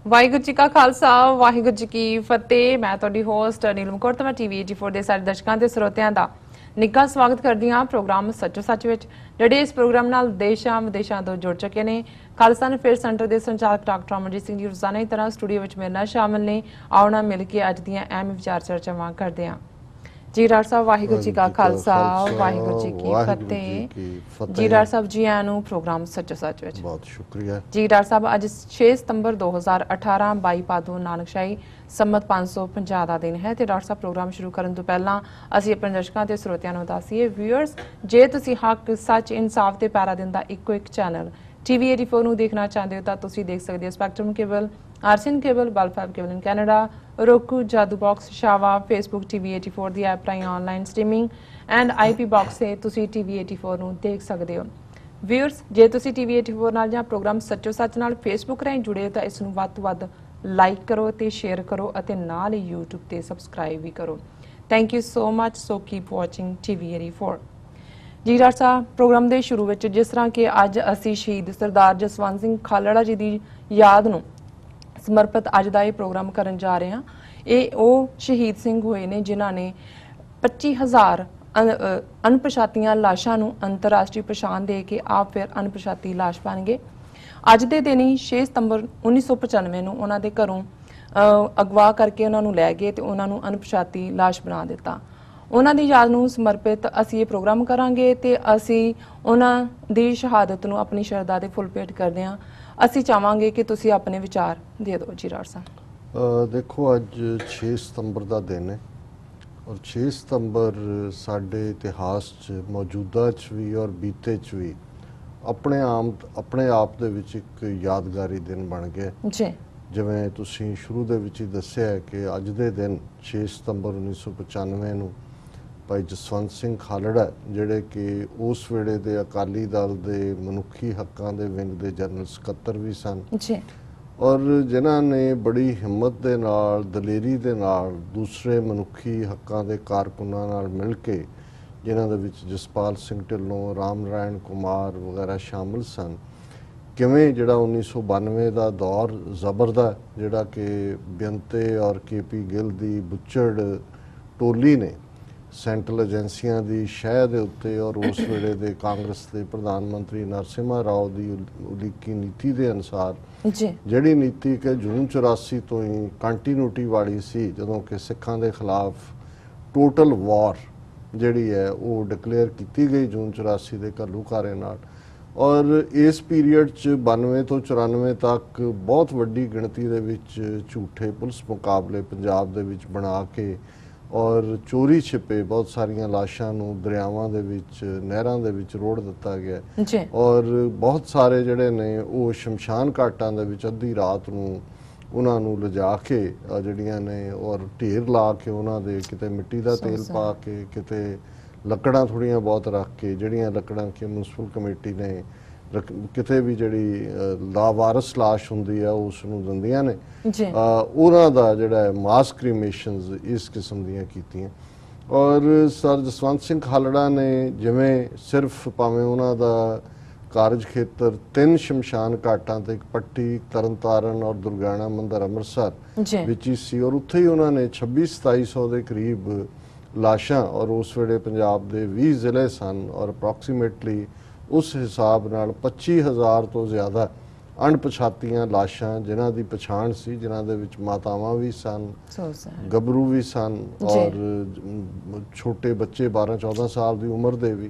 ਵਾਹਿਗੁਰੂ ਜੀ ਕਾ ਖਾਲਸਾ ਵਾਹਿਗੁਰੂ ਜੀ ਕੀ ਫਤਿਹ। ਮੈਂ ਤੁਹਾਡੀ ਹੋਸਟ ਨੀਲਮ ਕੌਰ ਤੇ ਮੈਂ ਟੀਵੀ 84 ਦੇ ਸਾਰੇ ਦਰਸ਼ਕਾਂ ਤੇ ਸਰੋਤਿਆਂ ਦਾ ਨਿੱਘਾ ਸਵਾਗਤ ਕਰਦੀ ਹਾਂ ਪ੍ਰੋਗਰਾਮ ਸੱਚੋ ਸੱਚ ਵਿੱਚ, ਜਿਹੜੇ ਇਸ ਪ੍ਰੋਗਰਾਮ ਨਾਲ ਦੇਸ਼ਾਂ ਵਿਦੇਸ਼ਾਂ ਤੋਂ ਜੁੜ ਚੁੱਕੇ ਨੇ। ਖਾਲਸਾ ਅਫੇਅਰ ਸੈਂਟਰ ਦੇ ਸੰਚਾਲਕ ਡਾਕਟਰ ਅਮਰਜੀਤ ਸਿੰਘ ਜੀ ਰੋਜ਼ਾਨਾ ਦੀ ਤਰ੍ਹਾਂ ਸਟੂਡੀਓ ਵਿੱਚ ਮੇਰੇ ਨਾਲ ਸ਼ਾਮਲ ਨੇ। ਆਓ ਨਾ ਮਿਲ ਕੇ ਅੱਜ ਦੀਆਂ ਅਹਿਮ ਵਿਚਾਰ ਚਰਚਾਵਾਂ ਕਰਦੇ ਹਾਂ। ਜੀ ਡਾਕਟਰ ਸਾਹਿਬ ਵਾਹਿਗੁਰੂ ਜੀ ਕਾ ਖਾਲਸਾ ਵਾਹਿਗੁਰੂ ਜੀ ਕੀ ਫਤਿਹ। ਜੀ ਡਾਕਟਰ ਸਾਹਿਬ ਜੀ ਆਇਆਂ ਨੂੰ ਪ੍ਰੋਗਰਾਮ ਸੱਚੋ ਸੱਚ ਵਿੱਚ ਬਹੁਤ ਸ਼ੁਕਰੀਆ ਜੀ। ਡਾਕਟਰ ਸਾਹਿਬ ਅੱਜ 6 ਸਤੰਬਰ 2018 22 ਭਾਦੋਂ ਨਾਨਕਸ਼ਾਹੀ ਸੰਮਤ 550 ਦਾ ਦਿਨ ਹੈ ਤੇ ਡਾਕਟਰ ਸਾਹਿਬ ਪ੍ਰੋਗਰਾਮ ਸ਼ੁਰੂ ਕਰਨ ਤੋਂ ਪਹਿਲਾਂ ਅਸੀਂ ਆਪਣੇ ਦਰਸ਼ਕਾਂ ਤੇ ਸਰੋਤਿਆਂ ਨੂੰ ਦੱਸੀਏ ਵਿਊਅਰਸ, ਜੇ ਤੁਸੀਂ ਹੱਕ ਸੱਚ ਇਨਸਾਫ ਤੇ ਪੈਰਾ ਦਿਨ ਦਾ ਇੱਕੋ ਇੱਕ ਚੈਨਲ ਟੀਵੀ 84 ਨੂੰ ਦੇਖਣਾ ਚਾਹੁੰਦੇ ਹੋ ਤਾਂ ਤੁਸੀਂ ਦੇਖ ਸਕਦੇ ਹੋ ਸਪੈਕਟਰਮ ਕੇਬਲ, ਆਰਸੀਐਨ ਕੇਬਲ, ਬਲਫੈਬ cable in Canada, roku, Jadoo box, ਸ਼ਾਵਾ, ਫੇਸਬੁੱਕ ਟੀਵੀ 84 ਦੀ ਐਪ ਰਾਹੀਂ online streaming and IP box ਤੇ ਤੁਸੀਂ ਟੀਵੀ 84 ਨੂੰ ਦੇਖ ਸਕਦੇ ਹੋ। ਵਿਊਅਰਸ, ਜੇ ਤੁਸੀਂ ਟੀਵੀ 84 ਨਾਲ ਜਾਂ ਪ੍ਰੋਗਰਾਮ ਸੱਚੋ ਸੱਚ ਨਾਲ ਫੇਸਬੁੱਕ ਰਾਹੀਂ ਜੁੜੇ ਹੋ ਤਾਂ ਇਸ ਨੂੰ ਵੱਧ ਤੋਂ ਵੱਧ ਲਾਈਕ ਕਰੋ ਤੇ ਸ਼ੇਅਰ ਕਰੋ ਅਤੇ ਨਾਲ ਹੀ YouTube ਤੇ ਸਬਸਕ੍ਰਾਈਬ ਵੀ ਕਰੋ। Thank you so much. So keep watching TV 84। ਜੀ ਡਾਕਟਰ ਸਾਹਿਬ, ਪ੍ਰੋਗਰਾਮ ਦੇ ਸ਼ੁਰੂ ਵਿੱਚ ਜਿਸ ਤਰ੍ਹਾਂ ਕਿ ਅੱਜ ਅਸੀਂ ਸ਼ਹੀਦ ਸਰਦਾਰ ਜਸਵੰਤ ਸਿੰਘ ਖਾਲੜਾ ਜੀ ਦੀ ਯਾਦ ਨੂੰ ਸਮਰਪਿਤ ਅੱਜ ਦਾ ਇਹ ਪ੍ਰੋਗਰਾਮ ਕਰਨ ਜਾ ਰਹੇ ਹਾਂ। ਇਹ ਉਹ ਸ਼ਹੀਦ ਸਿੰਘ ਹੋਏ ਨੇ ਜਿਨ੍ਹਾਂ ਨੇ 25,000 ਅਣਪਛਾਤੀਆਂ ਲਾਸ਼ਾਂ ਨੂੰ ਅੰਤਰਰਾਸ਼ਟਰੀ ਪਛਾਣ ਦੇ ਕੇ ਆਪ ਫਿਰ ਅਣਪਛਾਤੀ ਲਾਸ਼ ਬਣ ਗਏ। ਅੱਜ ਦੇ ਦਿਨ ਹੀ 6 ਸਤੰਬਰ 1995 ਨੂੰ ਉਹਨਾਂ ਦੇ ਘਰੋਂ ਅਗਵਾ ਕਰਕੇ ਉਹਨਾਂ ਨੂੰ ਲੈ ਗਏ ਤੇ ਉਹਨਾਂ ਨੂੰ ਅਣਪਛਾਤੀ ਲਾਸ਼ ਬਣਾ ਦਿੱਤਾ। ਉਹਨਾਂ ਦੀ ਯਾਦ ਨੂੰ ਸਮਰਪਿਤ ਅਸੀਂ ਇਹ ਪ੍ਰੋਗਰਾਮ ਕਰਾਂਗੇ ਤੇ ਅਸੀਂ ਉਹਨਾਂ ਦੀ ਸ਼ਹਾਦਤ ਨੂੰ ਆਪਣੀ ਸ਼ਰਧਾ ਦੇ ਫੁੱਲ ਭੇਟ ਕਰਦੇ ਹਾਂ। ਅਸੀਂ ਚਾਹਾਂਗੇ ਕਿ ਤੁਸੀਂ ਆਪਣੇ ਵਿਚਾਰ ਦੇ ਦਿਓ ਜੀ ਡਾਕਟਰ ਸਾਹਿਬ। ਦੇਖੋ, ਅੱਜ 6 ਸਤੰਬਰ ਦਾ ਦਿਨ ਹੈ ਔਰ 6 ਸਤੰਬਰ ਸਾਡੇ ਇਤਿਹਾਸ 'ਚ ਮੌਜੂਦਾ 'ਚ ਵੀ ਔਰ ਬੀਤੇ 'ਚ ਵੀ ਆਪਣੇ ਆਪ ਦੇ ਵਿੱਚ ਇੱਕ ਯਾਦਗਾਰੀ ਦਿਨ ਬਣ ਗਿਆ ਜੀ। ਜਿਵੇਂ ਤੁਸੀਂ ਸ਼ੁਰੂ ਦੇ ਵਿੱਚ ਹੀ ਦੱਸਿਆ ਕਿ ਅੱਜ ਦੇ ਦਿਨ 6 ਸਤੰਬਰ 1995 ਨੂੰ ਭਾਈ ਜਸਵੰਤ ਸਿੰਘ ਖਾਲੜਾ, ਜਿਹੜੇ ਕਿ ਉਸ ਵੇਲੇ ਦੇ ਅਕਾਲੀ ਦਲ ਦੇ ਮਨੁੱਖੀ ਹੱਕਾਂ ਦੇ ਵਿੰਗ ਦੇ ਜਨਰਲ ਸਕੱਤਰ ਵੀ ਸਨ ਜੀ, ਔਰ ਜਿਨ੍ਹਾਂ ਨੇ ਬੜੀ ਹਿੰਮਤ ਦੇ ਨਾਲ, ਦਲੇਰੀ ਦੇ ਨਾਲ ਦੂਸਰੇ ਮਨੁੱਖੀ ਹੱਕਾਂ ਦੇ ਕਾਰਕੁਨਾਂ ਨਾਲ ਮਿਲ ਕੇ, ਜਿਨ੍ਹਾਂ ਦੇ ਵਿੱਚ ਜਸਪਾਲ ਸਿੰਘ ਢਿੱਲੋਂ, ਰਾਮ ਨਾਰਾਇਣ ਕੁਮਾਰ ਵਗੈਰਾ ਸ਼ਾਮਲ ਸਨ, ਕਿਵੇਂ ਜਿਹੜਾ 1992 ਦਾ ਦੌਰ ਜ਼ਬਰ ਦਾ, ਜਿਹੜਾ ਕਿ ਬੇਅੰਤੇ ਔਰ KP ਗਿੱਲ ਦੀ ਬੁੱਚੜ ਟੋਲੀ ਨੇ ਸੈਂਟਰਲ ਏਜੰਸੀਆਂ ਦੀ ਸ਼ਹਿ ਦੇ ਉੱਤੇ ਔਰ ਉਸ ਵੇਲੇ ਦੇ ਕਾਂਗਰਸ ਦੇ ਪ੍ਰਧਾਨ ਮੰਤਰੀ ਨਰਸਿਮਹਾ ਰਾਓ ਦੀ ਉਲੀਕੀ ਨੀਤੀ ਦੇ ਅਨੁਸਾਰ, ਜਿਹੜੀ ਨੀਤੀ ਕਿ ਜੂਨ 84 ਤੋਂ ਹੀ ਕੰਟੀਨਿਊਟੀ ਵਾਲੀ ਸੀ, ਜਦੋਂ ਕਿ ਸਿੱਖਾਂ ਦੇ ਖਿਲਾਫ ਟੋਟਲ ਵਾਰ ਜਿਹੜੀ ਹੈ ਉਹ ਡਿਕਲੇਅਰ ਕੀਤੀ ਗਈ ਜੂਨ 84 ਦੇ ਘੱਲੂਘਾਰੇ ਨਾਲ। ਔਰ ਇਸ ਪੀਰੀਅਡ 'ਚ 92 ਤੋਂ 94 ਤੱਕ ਬਹੁਤ ਵੱਡੀ ਗਿਣਤੀ ਦੇ ਵਿੱਚ ਝੂਠੇ ਪੁਲਿਸ ਮੁਕਾਬਲੇ ਪੰਜਾਬ ਦੇ ਵਿੱਚ ਬਣਾ ਕੇ ਔਰ ਚੋਰੀ ਛਿਪੇ ਬਹੁਤ ਸਾਰੀਆਂ ਲਾਸ਼ਾਂ ਨੂੰ ਦਰਿਆਵਾਂ ਦੇ ਵਿੱਚ, ਨਹਿਰਾਂ ਦੇ ਵਿੱਚ ਰੋੜ ਦਿੱਤਾ ਗਿਆ ਔਰ ਬਹੁਤ ਸਾਰੇ ਜਿਹੜੇ ਨੇ ਉਹ ਸ਼ਮਸ਼ਾਨ ਘਾਟਾਂ ਦੇ ਵਿੱਚ ਅੱਧੀ ਰਾਤ ਨੂੰ ਉਹਨਾਂ ਨੂੰ ਲਿਜਾ ਕੇ ਜਿਹੜੀਆਂ ਨੇ ਔਰ ਢੇਰ ਲਾ ਕੇ ਉਹਨਾਂ ਦੇ ਕਿਤੇ ਮਿੱਟੀ ਦਾ ਤੇਲ ਪਾ ਕੇ, ਕਿਤੇ ਲੱਕੜਾਂ ਥੋੜ੍ਹੀਆਂ ਬਹੁਤ ਰੱਖ ਕੇ, ਜਿਹੜੀਆਂ ਲੱਕੜਾਂ ਕਿ ਮਿਊਨਿਸਪਲ ਕਮੇਟੀ ਨੇ ਕਿਤੇ ਵੀ ਜਿਹੜੀ ਲਾਵਾਰਸ ਲਾਸ਼ ਹੁੰਦੀ ਆ ਉਸ ਨੂੰ ਦਿੰਦੀਆਂ ਨੇ, ਉਹਨਾਂ ਦਾ ਜਿਹੜਾ ਮਾਸ ਕ੍ਰੀਮੇਸ਼ਨਸ ਇਸ ਕਿਸਮ ਦੀਆਂ ਕੀਤੀਆਂ। ਔਰ ਸਰ ਜਸਵੰਤ ਸਿੰਘ ਖਾਲੜਾ ਨੇ ਜਿਵੇਂ ਸਿਰਫ ਭਾਵੇਂ ਉਹਨਾਂ ਦਾ ਕਾਰਜ ਖੇਤਰ 3 ਸ਼ਮਸ਼ਾਨ ਘਾਟਾਂ ਤੇ ਇੱਕ ਪੱਟੀ, ਤਰਨਤਾਰਨ ਔਰ ਦੁਰਗਿਆਣਾ ਮੰਦਿਰ ਅੰਮ੍ਰਿਤਸਰ ਵਿੱਚ ਹੀ ਸੀ ਔਰ ਉੱਥੇ ਹੀ ਉਹਨਾਂ ਨੇ 2600-2700 ਦੇ ਕਰੀਬ ਲਾਸ਼ਾਂ, ਔਰ ਉਸ ਵੇਲੇ ਪੰਜਾਬ ਦੇ 20 ਜ਼ਿਲ੍ਹੇ ਸਨ ਔਰ ਅਪਰੋਕਸੀਮੇਟਲੀ ਉਸ ਹਿਸਾਬ ਨਾਲ 25,000 ਤੋਂ ਜ਼ਿਆਦਾ ਅਣਪਛਾਤੀਆਂ ਲਾਸ਼ਾਂ ਜਿਨ੍ਹਾਂ ਦੀ ਪਛਾਣ ਸੀ, ਜਿਨ੍ਹਾਂ ਦੇ ਵਿੱਚ ਮਾਤਾਵਾਂ ਵੀ ਸਨ, ਗੱਭਰੂ ਵੀ ਸਨ ਔਰ ਛੋਟੇ ਬੱਚੇ 12-14 ਸਾਲ ਦੀ ਉਮਰ ਦੇ ਵੀ,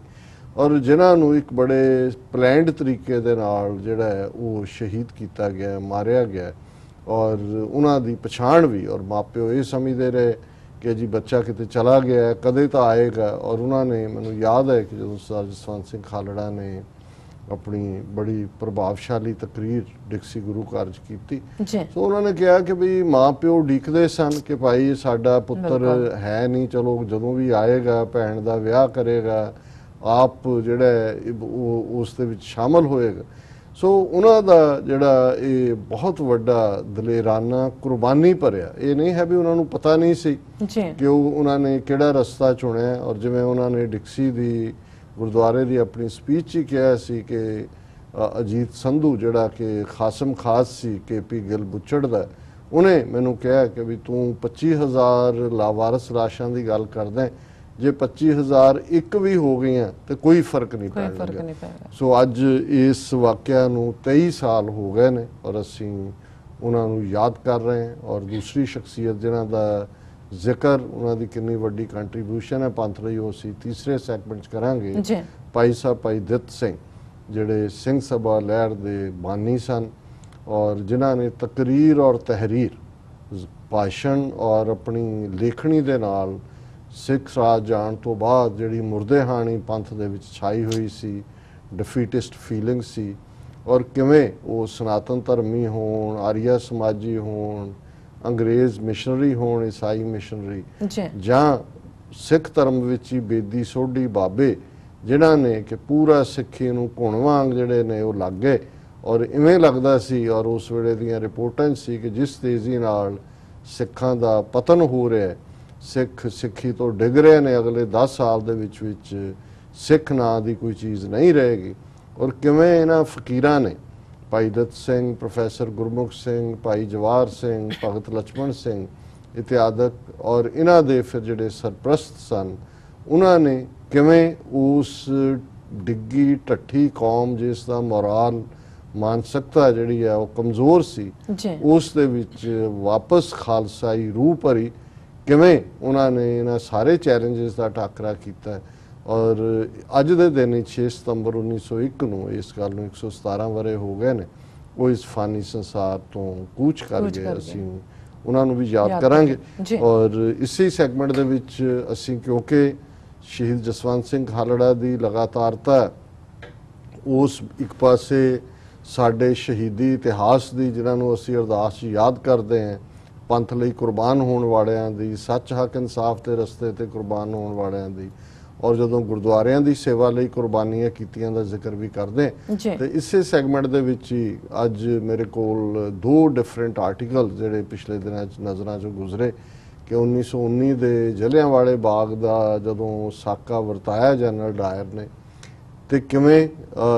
ਔਰ ਜਿਨ੍ਹਾਂ ਨੂੰ ਇੱਕ ਬੜੇ ਪਲੈਨਡ ਤਰੀਕੇ ਦੇ ਨਾਲ ਜਿਹੜਾ ਹੈ ਉਹ ਸ਼ਹੀਦ ਕੀਤਾ ਗਿਆ, ਮਾਰਿਆ ਗਿਆ ਔਰ ਉਹਨਾਂ ਦੀ ਪਛਾਣ ਵੀ, ਔਰ ਮਾਪਿਓ ਇਹ ਸਮਝਦੇ ਰਹੇ ਕਿ ਜੀ ਬੱਚਾ ਕਿਤੇ ਚਲਾ ਗਿਆ, ਕਦੇ ਤਾਂ ਆਏਗਾ। ਔਰ ਉਹਨਾਂ ਨੇ, ਮੈਨੂੰ ਯਾਦ ਹੈ ਕਿ ਜਦੋਂ ਸਰਦਾਰ ਜਸਵੰਤ ਸਿੰਘ ਖਾਲੜਾ ਨੇ ਆਪਣੀ ਬੜੀ ਪ੍ਰਭਾਵਸ਼ਾਲੀ ਤਕਰੀਰ ਡਿਕਸੀ ਗੁਰੂ ਘਰ 'ਚ ਕੀਤੀ, ਸੋ ਉਹਨਾਂ ਨੇ ਕਿਹਾ ਕਿ ਵੀ ਮਾਂ ਪਿਓ ਉਡੀਕਦੇ ਸਨ ਕਿ ਭਾਈ ਸਾਡਾ ਪੁੱਤਰ ਹੈ ਨਹੀਂ, ਚਲੋ ਜਦੋਂ ਵੀ ਆਏਗਾ ਭੈਣ ਦਾ ਵਿਆਹ ਕਰੇਗਾ, ਆਪ ਜਿਹੜਾ ਉਹ ਉਸ ਦੇ ਵਿੱਚ ਸ਼ਾਮਲ ਹੋਏਗਾ। ਸੋ ਉਹਨਾਂ ਦਾ ਜਿਹੜਾ ਇਹ ਬਹੁਤ ਵੱਡਾ ਦਲੇਰਾਨਾ ਕੁਰਬਾਨੀ ਭਰਿਆ, ਇਹ ਨਹੀਂ ਹੈ ਵੀ ਉਹਨਾਂ ਨੂੰ ਪਤਾ ਨਹੀਂ ਸੀ ਕਿ ਉਹਨਾਂ ਨੇ ਕਿਹੜਾ ਰਸਤਾ ਚੁਣਿਆ। ਔਰ ਜਿਵੇਂ ਉਹਨਾਂ ਨੇ ਡਿਕਸੀ ਦੀ ਗੁਰਦੁਆਰੇ ਦੀ ਆਪਣੀ ਸਪੀਚ 'ਚ ਕਿਹਾ ਸੀ ਕਿ ਅਜੀਤ ਸੰਧੂ ਜਿਹੜਾ ਕਿ ਖਾਸਮ ਖਾਸ ਸੀ KP ਗਿੱਲ ਬੁੱਚੜ ਦਾ, ਉਹਨੇ ਮੈਨੂੰ ਕਿਹਾ ਕਿ ਵੀ ਤੂੰ 25,000 ਲਾਵਾਰਸ ਲਾਸ਼ਾਂ ਦੀ ਗੱਲ ਕਰਦਾ, ਜੇ 25,000 ਇੱਕ ਵੀ ਹੋ ਗਈਆਂ ਤੇ ਕੋਈ ਫਰਕ ਨਹੀਂ ਪੈਣਾ। ਸੋ ਅੱਜ ਇਸ ਵਾਕਿਆ ਨੂੰ 23 ਸਾਲ ਹੋ ਗਏ ਨੇ ਔਰ ਅਸੀਂ ਉਹਨਾਂ ਨੂੰ ਯਾਦ ਕਰ ਰਹੇ ਹਾਂ। ਔਰ ਦੂਸਰੀ ਸ਼ਖਸੀਅਤ ਜਿਨ੍ਹਾਂ ਦਾ ਜ਼ਿਕਰ, ਉਹਨਾਂ ਦੀ ਕਿੰਨੀ ਵੱਡੀ ਕੰਟਰੀਬਿਊਸ਼ਨ ਹੈ ਪੰਥ ਲਈ, ਉਹ ਅਸੀਂ ਤੀਸਰੇ ਸੈਗਮੈਂਟ 'ਚ ਕਰਾਂਗੇ। ਭਾਈ ਸਾਹਿਬ ਭਾਈ ਦਿੱਤ ਸਿੰਘ ਜਿਹੜੇ ਸਿੰਘ ਸਭਾ ਲਹਿਰ ਦੇ ਬਾਨੀ ਸਨ ਔਰ ਜਿਨ੍ਹਾਂ ਨੇ ਤਕਰੀਰ ਔਰ ਤਹਿਰੀਰ, ਭਾਸ਼ਣ ਔਰ ਆਪਣੀ ਲੇਖਣੀ ਦੇ ਨਾਲ ਸਿੱਖ ਰਾਜ ਜਾਣ ਤੋਂ ਬਾਅਦ ਜਿਹੜੀ ਮੁਰਦੇਹਾਣੀ ਪੰਥ ਦੇ ਵਿੱਚ ਛਾਈ ਹੋਈ ਸੀ, ਡਿਫੀਟਿਸਟ ਫੀਲਿੰਗ ਸੀ, ਔਰ ਕਿਵੇਂ ਉਹ ਸਨਾਤਨ ਧਰਮੀ ਹੋਣ, ਆਰੀਆ ਸਮਾਜੀ ਹੋਣ, ਅੰਗਰੇਜ਼ ਮਿਸ਼ਨਰੀ ਹੋਣ, ਈਸਾਈ ਮਿਸ਼ਨਰੀ, ਜਾਂ ਸਿੱਖ ਧਰਮ ਵਿੱਚ ਹੀ ਬੇਦੀ ਸੋਢੀ ਬਾਬੇ ਜਿਨ੍ਹਾਂ ਨੇ ਕਿ ਪੂਰਾ ਸਿੱਖੀ ਨੂੰ ਘੁਣ ਵਾਂਗ ਜਿਹੜੇ ਨੇ ਉਹ ਲੱਗ ਗਏ। ਔਰ ਇਵੇਂ ਲੱਗਦਾ ਸੀ, ਔਰ ਉਸ ਵੇਲੇ ਦੀਆਂ ਰਿਪੋਰਟਾਂ ਸੀ ਕਿ ਜਿਸ ਤੇਜ਼ੀ ਨਾਲ ਸਿੱਖਾਂ ਦਾ ਪਤਨ ਹੋ ਰਿਹਾ, ਸਿੱਖ ਸਿੱਖੀ ਤੋਂ ਡਿੱਗ ਰਹੇ ਨੇ, ਅਗਲੇ 10 ਸਾਲ ਦੇ ਵਿੱਚ ਸਿੱਖ ਨਾਂ ਦੀ ਕੋਈ ਚੀਜ਼ ਨਹੀਂ ਰਹੇਗੀ। ਔਰ ਕਿਵੇਂ ਇਹਨਾਂ ਫਕੀਰਾਂ ਨੇ, ਭਾਈ ਦਿੱਤ ਸਿੰਘ, ਪ੍ਰੋਫੈਸਰ ਗੁਰਮੁਖ ਸਿੰਘ, ਭਾਈ ਜਵਾਹਰ ਸਿੰਘ, ਭਗਤ ਲਛਮਣ ਸਿੰਘ ਇਤਿਆਦਿਕ, ਔਰ ਇਹਨਾਂ ਦੇ ਫਿਰ ਜਿਹੜੇ ਸਰਪ੍ਰਸਤ ਸਨ, ਉਹਨਾਂ ਨੇ ਕਿਵੇਂ ਉਸ ਡਿੱਗੀ ਢੱਠੀ ਕੌਮ ਜਿਸ ਦਾ ਮੋਰਾਲ ਮਾਨਸਿਕਤਾ ਜਿਹੜੀ ਹੈ ਉਹ ਕਮਜ਼ੋਰ ਸੀ, ਉਸ ਦੇ ਵਿੱਚ ਵਾਪਸ ਖਾਲਸਾਈ ਰੂਹ ਭਰੀ, ਕਿਵੇਂ ਉਹਨਾਂ ਨੇ ਇਹਨਾਂ ਸਾਰੇ ਚੈਲੰਜਸ ਦਾ ਟਾਕਰਾ ਕੀਤਾ। ਔਰ ਅੱਜ ਦੇ ਦਿਨ 6 ਸਤੰਬਰ 1901 ਨੂੰ ਇਸ ਗੱਲ ਨੂੰ 117 ਵਰੇ ਹੋ ਗਏ ਨੇ, ਉਹ ਇਸ ਫਾਨੀ ਸੰਸਾਰ ਤੋਂ ਕੂਚ ਕਰ ਗਏ। ਅਸੀਂ ਉਹਨਾਂ ਨੂੰ ਵੀ ਯਾਦ ਕਰਾਂਗੇ। ਔਰ ਇਸੇ ਸੈਗਮੈਂਟ ਦੇ ਵਿੱਚ ਅਸੀਂ, ਕਿਉਂਕਿ ਸ਼ਹੀਦ ਜਸਵੰਤ ਸਿੰਘ ਖਾਲੜਾ ਦੀ ਲਗਾਤਾਰਤਾ ਉਸ ਇੱਕ ਪਾਸੇ ਸਾਡੇ ਸ਼ਹੀਦੀ ਇਤਿਹਾਸ ਦੀ, ਜਿਨ੍ਹਾਂ ਨੂੰ ਅਸੀਂ ਅਰਦਾਸ 'ਚ ਯਾਦ ਕਰਦੇ ਹਾਂ, ਪੰਥ ਲਈ ਕੁਰਬਾਨ ਹੋਣ ਵਾਲਿਆਂ ਦੀ, ਸੱਚ ਹੱਕ ਇਨਸਾਫ ਦੇ ਰਸਤੇ ਤੇ ਕੁਰਬਾਨ ਹੋਣ ਵਾਲਿਆਂ ਦੀ, ਔਰ ਜਦੋਂ ਗੁਰਦੁਆਰਿਆਂ ਦੀ ਸੇਵਾ ਲਈ ਕੁਰਬਾਨੀਆਂ ਕੀਤੀਆਂ ਦਾ ਜ਼ਿਕਰ ਵੀ ਕਰਦੇ ਤੇ ਇਸੇ ਸੈਗਮੈਂਟ ਦੇ ਵਿੱਚ ਹੀ ਅੱਜ ਮੇਰੇ ਕੋਲ 2 ਡਿਫਰੈਂਟ ਆਰਟੀਕਲ ਜਿਹੜੇ ਪਿਛਲੇ ਦਿਨਾਂ 'ਚ ਨਜ਼ਰਾਂ 'ਚੋਂ ਗੁਜ਼ਰੇ ਕਿ 1919 ਦੇ ਜਲਿਆਂਵਾਲੇ ਬਾਗ ਦਾ ਜਦੋਂ ਸਾਕਾ ਵਰਤਾਇਆ ਜਨਰਲ ਡਾਇਰ ਨੇ, ਤੇ ਕਿਵੇਂ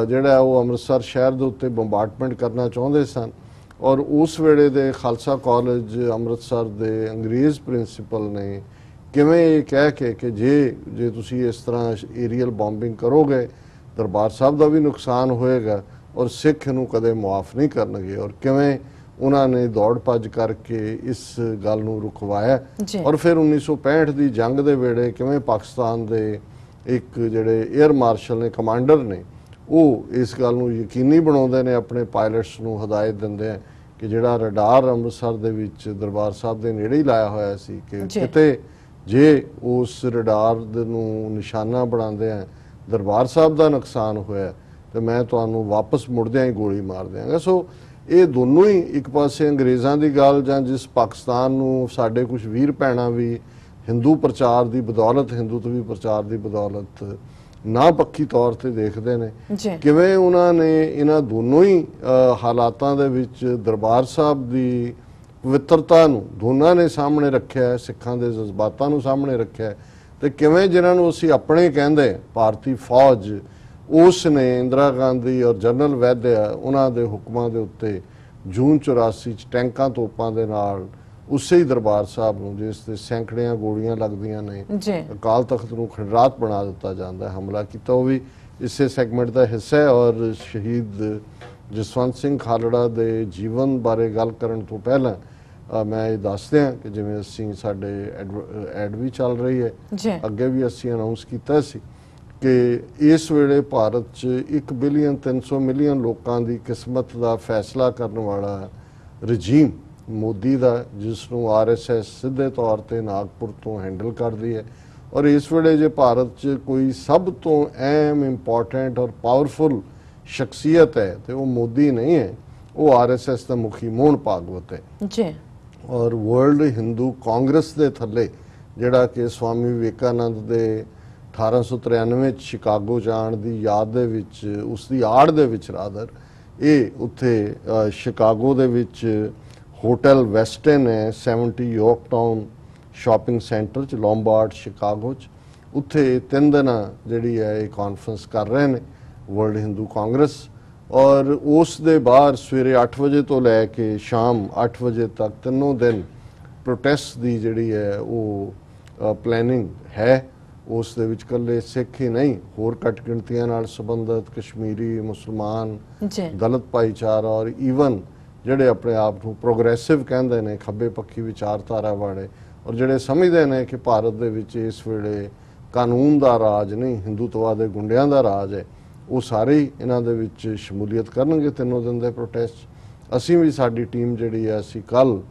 ਜਿਹੜਾ ਉਹ ਅੰਮ੍ਰਿਤਸਰ ਸ਼ਹਿਰ ਦੇ ਉੱਤੇ ਬੰਬਾਰਡਮੈਂਟ ਕਰਨਾ ਚਾਹੁੰਦੇ ਸਨ, ਔਰ ਉਸ ਵੇਲੇ ਦੇ ਖਾਲਸਾ ਕਾਲਜ ਅੰਮ੍ਰਿਤਸਰ ਦੇ ਅੰਗਰੇਜ਼ ਪ੍ਰਿੰਸੀਪਲ ਨੇ ਕਿਵੇਂ ਇਹ ਕਹਿ ਕੇ ਕਿ ਜੇ ਤੁਸੀਂ ਇਸ ਤਰ੍ਹਾਂ ਏਰੀਅਲ ਬੰਬਿੰਗ ਕਰੋਗੇ, ਦਰਬਾਰ ਸਾਹਿਬ ਦਾ ਵੀ ਨੁਕਸਾਨ ਹੋਏਗਾ ਔਰ ਸਿੱਖ ਨੂੰ ਕਦੇ ਮੁਆਫ ਨਹੀਂ ਕਰਨਗੇ, ਔਰ ਕਿਵੇਂ ਉਹਨਾਂ ਨੇ ਦੌੜ ਭੱਜ ਕਰਕੇ ਇਸ ਗੱਲ ਨੂੰ ਰੁਕਵਾਇਆ। ਔਰ ਫਿਰ 1965 ਦੀ ਜੰਗ ਦੇ ਵੇਲੇ ਕਿਵੇਂ ਪਾਕਿਸਤਾਨ ਦੇ ਇੱਕ ਜਿਹੜੇ 에ਅਰ ਮਾਰਸ਼ਲ ਨੇ, ਕਮਾਂਡਰ ਨੇ, ਉਹ ਇਸ ਗੱਲ ਨੂੰ ਯਕੀਨੀ ਬਣਾਉਂਦੇ ਨੇ, ਆਪਣੇ ਪਾਇਲਟਸ ਨੂੰ ਹਦਾਇਤ ਦਿੰਦੇ ਆ ਕਿ ਜਿਹੜਾ ਰਡਾਰ ਅੰਮ੍ਰਿਤਸਰ ਦੇ ਵਿੱਚ ਦਰਬਾਰ ਸਾਹਿਬ ਦੇ ਨੇੜੇ ਹੀ ਲਾਇਆ ਹੋਇਆ ਸੀ ਕਿ ਕਿਤੇ ਜੇ ਉਸ ਰਡਾਰ ਨੂੰ ਨਿਸ਼ਾਨਾ ਬਣਾਉਂਦੇ ਆ ਦਰਬਾਰ ਸਾਹਿਬ ਦਾ ਨੁਕਸਾਨ ਹੋਇਆ ਤੇ ਮੈਂ ਤੁਹਾਨੂੰ ਵਾਪਸ ਮੁੜਦਿਆਂ ਹੀ ਗੋਲੀ ਮਾਰ ਦਿਆਂਗਾ। ਸੋ ਇਹ ਦੋਨੋਂ ਹੀ, ਇੱਕ ਪਾਸੇ ਅੰਗਰੇਜ਼ਾਂ ਦੀ ਗੱਲ, ਜਾਂ ਜਿਸ ਪਾਕਿਸਤਾਨ ਨੂੰ ਸਾਡੇ ਕੁਝ ਵੀਰ ਭੈਣਾਂ ਵੀ ਹਿੰਦੂ ਪ੍ਰਚਾਰ ਦੀ ਬਦੌਲਤ, ਹਿੰਦੂਤਵੀ ਪ੍ਰਚਾਰ ਦੀ ਬਦੌਲਤ ਨਾ ਪੱਖੀ ਤੌਰ ਤੇ ਦੇਖਦੇ ਨੇ, ਕਿਵੇਂ ਉਹਨਾਂ ਨੇ ਇਹਨਾਂ ਦੋਨੋਂ ਹੀ ਹਾਲਾਤਾਂ ਦੇ ਵਿੱਚ ਦਰਬਾਰ ਸਾਹਿਬ ਦੀ ਪਵਿੱਤਰਤਾ ਨੂੰ ਦੋਨਾਂ ਨੇ ਸਾਹਮਣੇ ਰੱਖਿਆ, ਸਿੱਖਾਂ ਦੇ ਜਜ਼ਬਾਤਾਂ ਨੂੰ ਸਾਹਮਣੇ ਰੱਖਿਆ, ਤੇ ਕਿਵੇਂ ਜਿਨ੍ਹਾਂ ਨੂੰ ਅਸੀਂ ਆਪਣੇ ਕਹਿੰਦੇ ਭਾਰਤੀ ਫੌਜ, ਉਸ ਨੇ ਇੰਦਰਾ ਗਾਂਧੀ ਔਰ ਜਨਰਲ ਵੈਦਿਆ ਉਹਨਾਂ ਦੇ ਹੁਕਮਾਂ ਦੇ ਉੱਤੇ ਜੂਨ 84 'ਚ ਟੈਂਕਾਂ ਤੋਪਾਂ ਦੇ ਨਾਲ ਉਸੇ ਹੀ ਦਰਬਾਰ ਸਾਹਿਬ ਨੂੰ, ਜਿਸ ਤੇ ਸੈਂਕੜਿਆਂ ਗੋਲੀਆਂ ਲੱਗਦੀਆਂ ਨੇ, ਅਕਾਲ ਤਖਤ ਨੂੰ ਖੰਡਰਾਤ ਬਣਾ ਦਿੱਤਾ ਜਾਂਦਾ, ਹਮਲਾ ਕੀਤਾ, ਉਹ ਵੀ ਇਸੇ ਸੈਗਮੈਂਟ ਦਾ ਹਿੱਸਾ ਹੈ। ਔਰ ਸ਼ਹੀਦ ਜਸਵੰਤ ਸਿੰਘ ਖਾਲੜਾ ਦੇ ਜੀਵਨ ਬਾਰੇ ਗੱਲ ਕਰਨ ਤੋਂ ਪਹਿਲਾਂ ਮੈਂ ਇਹ ਦੱਸ ਦਿਆਂ ਕਿ ਜਿਵੇਂ ਅਸੀਂ ਸਾਡੇ ਐਡ ਵੀ ਚੱਲ ਰਹੀ ਹੈ, ਅੱਗੇ ਵੀ ਅਸੀਂ ਅਨਾਉਂਸ ਕੀਤਾ ਸੀ ਕਿ ਇਸ ਵੇਲੇ ਭਾਰਤ 'ਚ 1 ਬਿਲੀਅਨ 300 ਮਿਲੀਅਨ ਲੋਕਾਂ ਦੀ ਕਿਸਮਤ ਦਾ ਫੈਸਲਾ ਕਰਨ ਵਾਲਾ ਰਜੀਮ ਮੋਦੀ ਦਾ, ਜਿਸ ਨੂੰ RSS ਸਿੱਧੇ ਤੌਰ ਤੇ ਨਾਗਪੁਰ ਤੋਂ ਹੈਂਡਲ ਕਰਦੀ ਹੈ। ਔਰ ਇਸ ਵੇਲੇ ਜੇ ਭਾਰਤ 'ਚ ਕੋਈ ਸਭ ਤੋਂ ਅਹਿਮ, ਇੰਪੋਰਟੈਂਟ ਔਰ ਪਾਵਰਫੁਲ ਸ਼ਖਸੀਅਤ ਹੈ ਤੇ ਉਹ ਮੋਦੀ ਨਹੀਂ ਹੈ, ਉਹ RSS ਦਾ ਮੁਖੀ ਮੋਹਨ ਭਾਗਵਤ ਹੈ। ਔਰ ਵਰਲਡ ਹਿੰਦੂ ਕਾਂਗਰਸ ਦੇ ਥੱਲੇ, ਜਿਹੜਾ ਕਿ ਸਵਾਮੀ ਵਿਵੇਕਾਨੰਦ ਦੇ 1893 'ਚ ਸ਼ਿਕਾਗੋ ਜਾਣ ਦੀ ਯਾਦ ਦੇ ਵਿੱਚ, ਉਸ ਦੀ ਆੜ ਦੇ ਵਿੱਚ ਰਾਦਰ, ਇਹ ਉੱਥੇ ਸ਼ਿਕਾਗੋ ਦੇ ਵਿੱਚ ਹੋਟਲ ਵੈਸਟਨ ਹੈ, 70 ਯਾਰਕਟਾਊਨ ਸ਼ਾਪਿੰਗ ਸੈਂਟਰ 'ਚ, ਲੋਂਬਾਰਡ ਸ਼ਿਕਾਗੋ 'ਚ, ਉੱਥੇ 3 ਦਿਨਾਂ ਜਿਹੜੀ ਹੈ ਇਹ ਕਾਨਫਰੰਸ ਕਰ ਰਹੇ ਨੇ ਵਰਲਡ ਹਿੰਦੂ ਕਾਂਗਰਸ। ਔਰ ਉਸ ਦੇ ਬਾਹਰ ਸਵੇਰੇ 8 ਵਜੇ ਤੋਂ ਲੈ ਕੇ ਸ਼ਾਮ 8 ਵਜੇ ਤੱਕ ਤਿੰਨੋਂ ਦਿਨ ਪ੍ਰੋਟੈਸਟ ਦੀ ਜਿਹੜੀ ਹੈ ਉਹ ਪਲੈਨਿੰਗ ਹੈ। ਉਸ ਦੇ ਵਿੱਚ ਇਕੱਲੇ ਸਿੱਖ ਹੀ ਨਹੀਂ, ਹੋਰ ਘੱਟ ਗਿਣਤੀਆਂ ਨਾਲ ਸੰਬੰਧਿਤ ਕਸ਼ਮੀਰੀ, ਮੁਸਲਮਾਨ, ਦਲਿਤ ਭਾਈਚਾਰਾ ਔਰ ਈਵਨ ਜਿਹੜੇ ਆਪਣੇ ਆਪ ਨੂੰ ਪ੍ਰੋਗਰੈਸਿਵ ਕਹਿੰਦੇ ਨੇ, ਖੱਬੇ ਪੱਖੀ ਵਿਚਾਰਧਾਰਾ ਵਾਲੇ, ਔਰ ਜਿਹੜੇ ਸਮਝਦੇ ਨੇ ਕਿ ਭਾਰਤ ਦੇ ਵਿੱਚ ਇਸ ਵੇਲੇ ਕਾਨੂੰਨ ਦਾ ਰਾਜ ਨਹੀਂ, ਹਿੰਦੂਤਵਾ ਦੇ ਗੁੰਡਿਆਂ ਦਾ ਰਾਜ ਹੈ, ਉਹ ਸਾਰੇ ਹੀ ਇਹਨਾਂ ਦੇ ਵਿੱਚ ਸ਼ਮੂਲੀਅਤ ਕਰਨਗੇ ਤਿੰਨੋਂ ਦਿਨ ਦੇ ਪ੍ਰੋਟੈਸਟ। ਅਸੀਂ ਵੀ, ਸਾਡੀ ਟੀਮ ਜਿਹੜੀ ਹੈ, ਅਸੀਂ ਕੱਲ